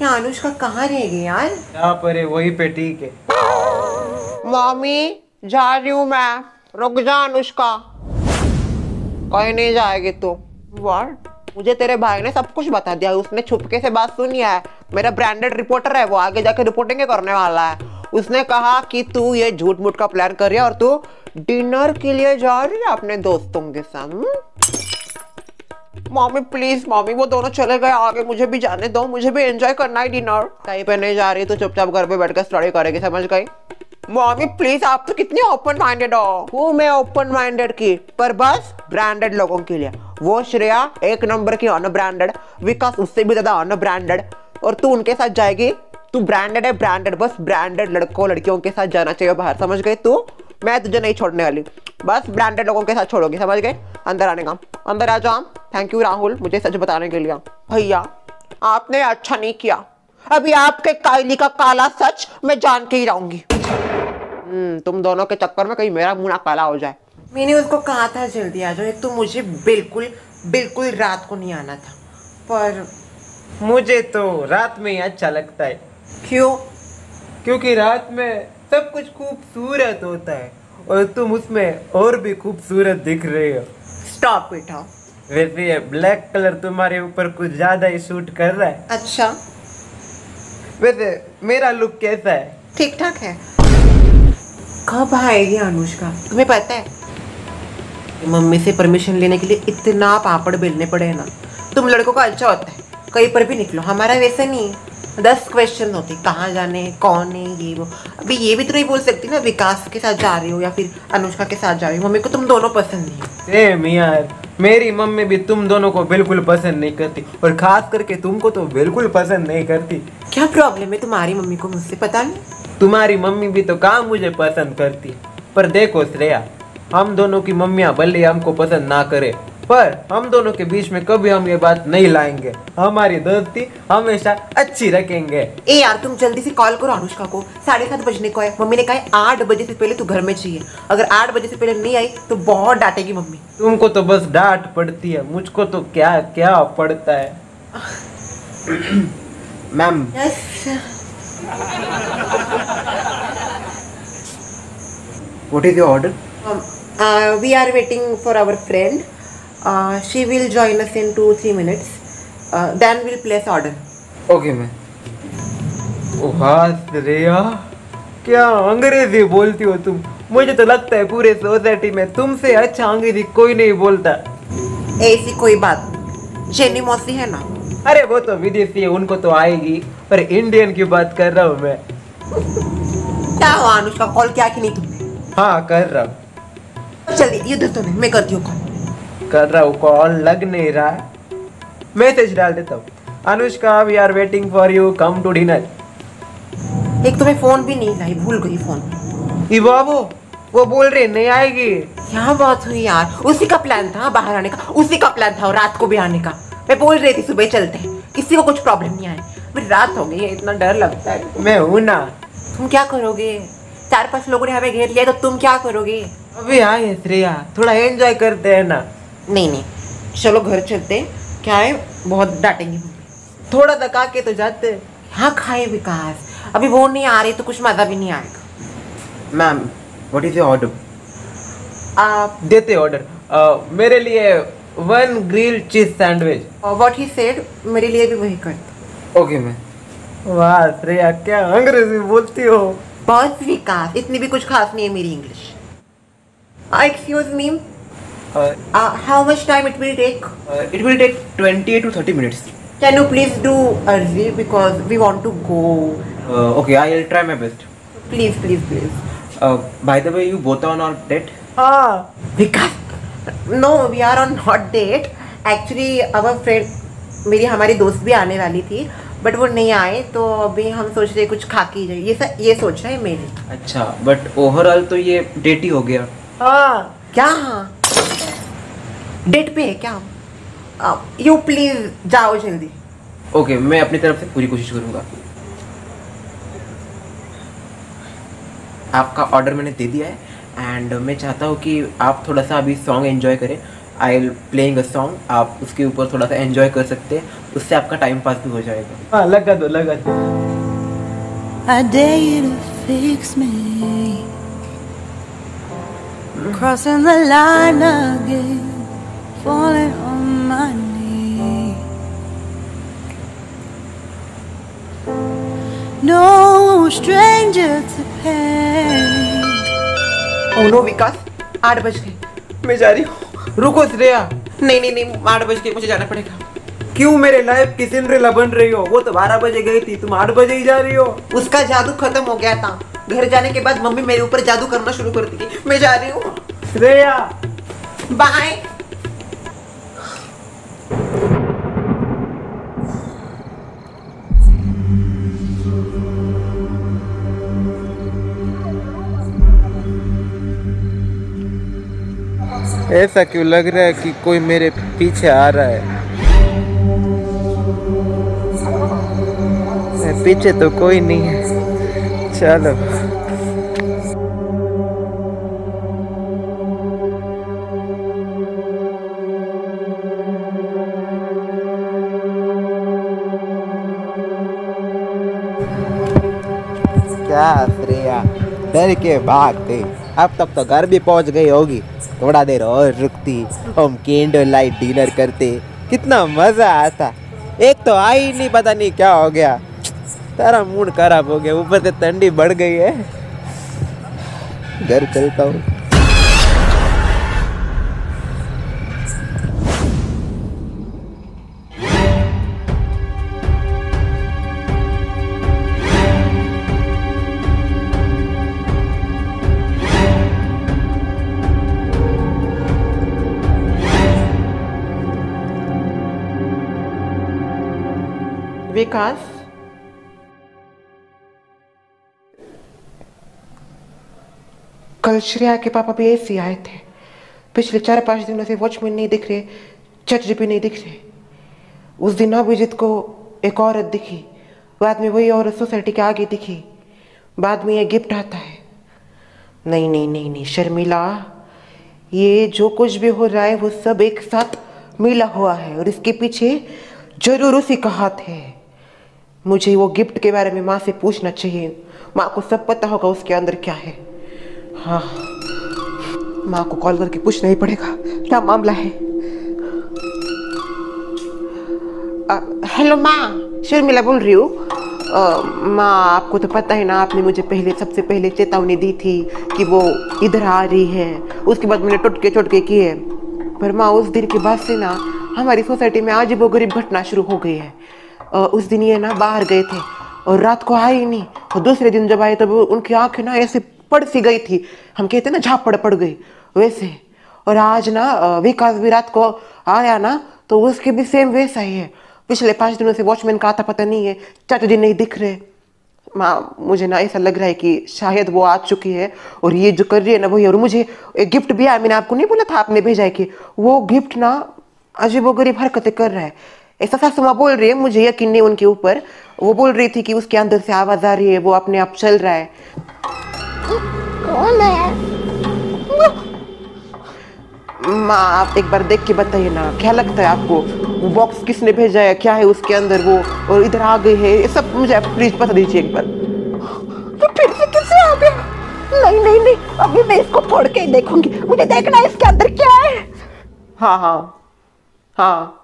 यहाँ अनुष्का कहाँ रह गई यार? यहाँ पर है, वहीं पे ठीक है। मम्मी जा रही हूँ मैं, रुक जा अनुष्का। कहीं नहीं जाएगी तू। व्हाट? मुझे तेरे भाई ने सब कुछ बता दिया, उसने छुपके से बात सुनी है। मेरा ब्रांडेड रिपोर्टर है, वो आगे जाके रिपोर्टिंग करने वाला है। उसने कहा कि तू ये झूठ मूठ का प्लान कर रही है और तू डिनर के लिए जा रही है अपने दोस्तों के साथ। मम्मी प्लीज मम्मी, वो दोनों चले गए आगे, मुझे भी जाने दो, मुझे भी एंजॉय करना है डिनर। कहीं पे नहीं जा रही तो चुपचाप घर पे बैठ कर स्टडी करेगी, समझ गई? मम्मी प्लीज, आप तो कितनी ओपन माइंडेड हो। हूँ मैं ओपन माइंडेड की, पर बस ब्रांडेड लोगों के लिए। वो श्रेया एक नंबर की अनब्रांडेड, विकास उससे भी ज्यादा अनब्रांडेड, और तू उनके साथ जाएगी। तू ब्रांडेड है, ब्रांडेड, बस ब्रांडेड लड़कों लड़कियों के साथ जाना चाहिए बाहर, समझ गई तू? मैं तुझे नहीं छोड़ने वाली, बस ब्रांडेड लोगों के साथ छोड़ोगी, समझ गए? अंदर आने का, अंदर आ जाओ। थैंक यू राहुल, मुझे सच बताने के लिए। भैया आपने अच्छा नहीं किया, अभी आपके कायली का काला सच मैं जान के ही रहूंगी। तुम दोनों के चक्कर में कहीं मेरा मुंह ना काला हो जाए। मैंने उसको कहा था जल्दी आ जाओ, एक तो मुझे बिल्कुल रात को नहीं आना था, पर मुझे तो रात में ही अच्छा लगता है। क्यों? क्योंकि रात में सब कुछ खूबसूरत होता है और तुम उसमें और भी खूबसूरत दिख रहे हो। स्टॉप बेटा। वैसे ये ब्लैक कलर तुम्हारे ऊपर कुछ ज्यादा ही सूट कर रहा है। अच्छा, वैसे मेरा लुक कैसा है? ठीक ठाक है। कब आएगी अनुष्का? तुम्हें पता है मम्मी से परमिशन लेने के लिए इतना पापड़ बेलने पड़े हैं ना। तुम लड़कों का अच्छा होता है, कहीं पर भी निकलो, हमारा वैसे नहीं है। 10 क्वेश्चन होते, कहाँ जाने, कौन है, ये वो। अभी ये भी तो नहीं बोल सकती ना विकास के साथ जा रही हो या फिर अनुष्का के साथ जा रही हो। मम्मी को तुम दोनों पसंद नहीं हो। सेम यार, मेरी मम्मी भी तुम दोनों को बिल्कुल पसंद नहीं करती, और खास करके तुमको तो बिल्कुल पसंद नहीं करती। क्या प्रॉब्लम है तुम्हारी मम्मी को मुझसे? पता नहीं। तुम्हारी मम्मी भी तो कहाँ मुझे पसंद करती। पर देखो श्रेया, हम दोनों की मम्मियाँ भले हमको पसंद ना करे, पर हम दोनों के बीच में कभी हम ये बात नहीं लाएंगे। हमारी दोस्ती हमेशा अच्छी रखेंगे। ए यार, तुम जल्दी से कॉल करो अनुष्का को, 7:30 बजने को है। मम्मी ने कहा है 8 बजे से पहले तू घर में चाहिए। अगर 8 बजे से पहले नहीं आई तो बहुत डांटेगी मम्मी। तुमको तो बस डांट पड़ती है, मुझको तो क्या क्या पड़ता है। Ma'am, What is your order? We are waiting for our friend. She will join us in 2-3 minutes. Then we'll place order. Okay ma'am. Shreya, क्या अंग्रेजी बोलती हो तुम? मुझे तो लगता है पूरे सोसाइटी में तुमसे अच्छा अंग्रेजी कोई नहीं बोलता। ऐसी कोई बात नहीं, जेनी मौसी है ना। अरे वो तो विदेशी है, उनको तो आएगी, पर इंडियन की बात कर रहा हूँ मैं। क्या हुआ अनुष्का, कॉल किया कि नहीं तुमने? हाँ कर रहा हूँ। चलिए इधर तो नहीं, मैं करती हूँ कॉल। कर रहा हूँ, कॉल लग नहीं रहा। मैसेज डाल देता हूँ, Anushka we are waiting for you, come to dinner. एक तो मैं फोन भी नहीं लाई, भूल गई फोन। ये बाबू, वो बोल रहे नहीं आएगी। क्या बात हुई यार? उसी का प्लान था बाहर आने का, उसी का प्लान था और रात को भी आने का। मैं बोल रही थी सुबह चलते हैं, किसी को कुछ प्रॉब्लम नहीं आए। अभी रात हो गई है, इतना डर लगता है। मैं हूँ ना। तुम क्या करोगे? 4-5 लोगों ने हमें घेर लिया तो तुम क्या करोगे? अभी आए श्रेया, थोड़ा एंजॉय करते हैं ना। नहीं नहीं, चलो घर चलते हैं। क्या है, बहुत डांटेंगे। थोड़ा तक आके तो जाते हैं। हाँ खाए विकास, अभी वो नहीं आ रही तो कुछ मजा भी नहीं आएगा। Ma'am, what is your order? आप देते ऑर्डर। मेरे लिए 1 grilled cheese sandwich. What he said, मेरे लिए भी वही कर दो। Okay ma'am. वाह श्रेया, क्या अंग्रेजी बोलती हो। बस विकास, इतनी भी कुछ खास नहीं है मेरी English. Excuse me, how much time it will take? It will take 20 to 30 minutes. Can you please do early because we want to go. Okay, I'll try my best. Please, please, please. By the way, you both are on our date? Vikas, no, we are on hot date. Actually, our friend, हमारी दोस्त भी आने वाली थी, but वो नहीं आए, तो अभी हम सोच रहे कुछ खा के जाए। ये सोच रहे हैं मेरे। अच्छा, बट ओवरऑल तो ये डेट ही हो गया। हाँ क्या? हाँ डेट पे है क्या? यू प्लीज जाओ जल्दी। ओके, मैं अपनी तरफ से पूरी कोशिश करूंगा। आपका ऑर्डर मैंने दे दिया है एंड मैं चाहता हूँ कि आप थोड़ा सा अभी सॉन्ग एंजॉय करें। I will playing a song, आप उसके ऊपर थोड़ा सा एंजॉय कर सकते हैं, उससे आपका टाइम पास भी हो जाएगा। हाँ लगा दो, लगा दो। I dare you to fix me, crossing the line again, falling on my knees. No stranger to pain. Oh no विकास, 8 बज गए। मैं जा रही हूँ। रुको श्रेया। नहीं नहीं नहीं, 8 बज गए, मुझे जाना पड़ेगा। क्यों मेरे लाइफ की सिंड्रेला बन रही हो? वो तो 12 बजे गई थी, तुम 8 बजे ही जा रही हो। उसका जादू खत्म हो गया था। घर जाने के बाद मम्मी मेरे ऊपर जादू करना शुरू कर दी। मैं जा रही हूँ। श्रेया बाय। ऐसा क्यों लग रहा है कि कोई मेरे पीछे आ रहा है? पीछे तो कोई नहीं है। चलो। क्या श्रेया, डर के भाग गई? अब तक तो घर भी पहुंच गई होगी। थोड़ा देर और रुकती, हम कैंडल लाइट डिनर करते, कितना मजा आता। एक तो आई नहीं, पता नहीं क्या हो गया, तारा मूड खराब हो गया, ऊपर से ठंडी बढ़ गई है। घर चलता हूँ। विकास, कल श्रेया के पापा भी ऐसे आए थे। पिछले 4-5 दिनों से वॉचमैन नहीं दिख रहे, चच भी नहीं दिख रहे। उस दिन अभिजीत को एक औरत दिखी, बाद में वही औरत सोसाइटी के आगे दिखी, बाद में ये गिफ्ट आता है। नहीं नहीं नहीं नहीं शर्मिला, ये जो कुछ भी हो रहा है वो सब एक साथ मिला हुआ है और इसके पीछे जरूर उसी का हाथ है। मुझे वो गिफ्ट के बारे में माँ से पूछना चाहिए, माँ को सब पता होगा उसके अंदर क्या है। हाँ, माँ को कॉल करके पूछना ही पड़ेगा क्या मामला है। हेलो माँ, शर्मिला बोल रही हूँ। माँ, आपको तो पता है ना, आपने मुझे सबसे पहले चेतावनी दी थी कि वो इधर आ रही है। उसके बाद मैंने टोटके किए, पर माँ उस दिन के बाद से ना हमारी सोसाइटी में अजीबोगरीब घटना शुरू हो गई है। उस दिन ये ना बाहर गए थे और रात को आए ही नहीं, और दूसरे दिन जब आए तो उनकी आंखें ना ऐसे पड़ सी गई थी, हम कहते ना झापड़ पड़ गई वैसे। और आज ना विकास भी रात को आया ना तो उसके भी सेम वैसा ही है। पिछले 5 दिनों से वॉचमैन का आता पता नहीं है, चाचा जी नहीं दिख रहे। माँ, मुझे ना ऐसा लग रहा है कि शायद वो आ चुकी है और ये जो कर रही है ना वही। और मुझे एक गिफ्ट भी आया, मैंने आपको नहीं बोला था, आपने भेजा है कि वो गिफ्ट ना अजीबोगरीब हरकतें कर रहा है। ऐसा सासू माँ बोल रही है, मुझे यकीन नहीं उनके ऊपर। वो बोल रही थी कि उसके अंदर से आवाज आ रही है, वो अपने आप चल रहा है। कौन है? माँ आप एक बार देख के बताइए ना, क्या लगता है आपको? वो बॉक्स किसने भेजा है, क्या है उसके अंदर वो, और इधर आ गए है, ये सब मुझे आप प्लीज बता दीजिए एक बार। तो फिर से किससे आ गया? नहीं नहीं नहीं, अभी मैं इसको फोड़ के ही देखूंगी, मुझे देखना है इसके अंदर क्या है। हाँ हाँ हाँ।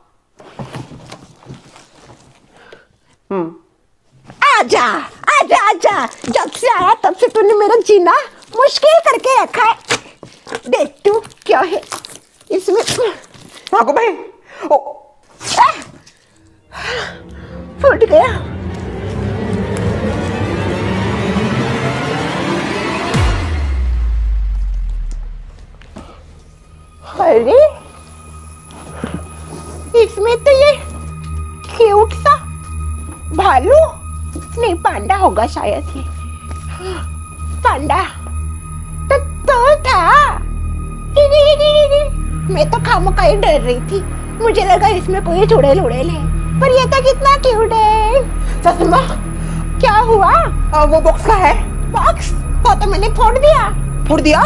आजा आजा आजा, जब से आया तब से तूने मेरा जीना मुश्किल करके रखा है। देख तू क्या है इसमें। भागो भाई। ओ फूट गया। अरे इसमें तो ये क्यूट सा भालू नहीं, पांडा होगा शायद ये। पांडा तो था। मैं तो खामोखा ही डर रही थी, मुझे लगा इसमें कोई चुड़ैल उड़ैल है, पर ये तो कितना क्यूट है। ससुमा क्या हुआ? वो बॉक्स का है। बॉक्स वो तो मैंने फोड़ दिया। फोड़ दिया?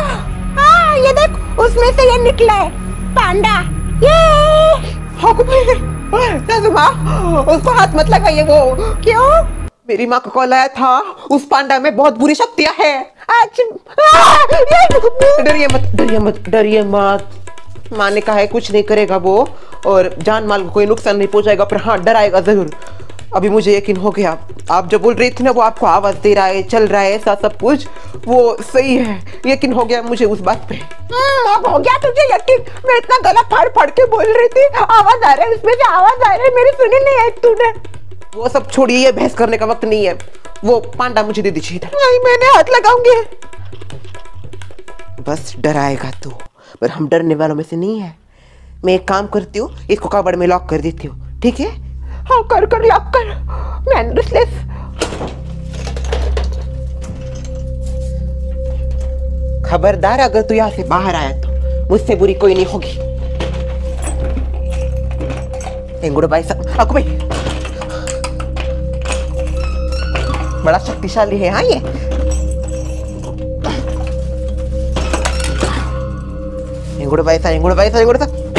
हाँ ये देख, उसमें से ये निकला है पांडा। ये भागो भाई। सासू माँ उसको हाथ मत लगाइए। वो क्यों? मेरी माँ का कॉल आया था, उस पांडा में बहुत बुरी शक्तियां हैं। डरिए मत डरिए मत डरिए मत। माँ ने कहा है कुछ नहीं करेगा वो, और जान माल को कोई नुकसान नहीं पहुंचाएगा, पर हाँ डराएगा जरूर। अभी मुझे यकीन हो गया, आप जो बोल रही थी ना वो आपको आवाज दे रहा है, चल रहा है, ऐसा सब कुछ वो सही है। यकीन हो गया मुझे उस बात पे। अब हो गया तुझे यकीन? मैं इतना गला फाड़ फाड़ के बोल रही थी, आवाज आ रहा है, उसमें से आवाज आ रही है, मेरी सुनी नहीं है तूने। वो सब छोड़िए, ये बहस करने का वक्त नहीं है। वो पांडा मुझे दे दीजिए इधर। नहीं मैंने हाथ लगाऊंगी। बस डराएगा तू, पर हम डरने वालों में से नहीं है। मैं एक काम करती हूँ, इसको कबर्ड में लॉक कर देती हूँ, ठीक है? हाँ कर कर लॉक कर। मैनलेस। खबरदार अगर तू यहाँ से बाहर आया तो मुझसे बुरी कोई नहीं होगी। एंगुड़ भाई साहब, अकु भाई बड़ा शक्तिशाली है। हाँ ये एंगुड़ भाई साहब, एंगुड़ भाई साहब, एंगुड़ साहब।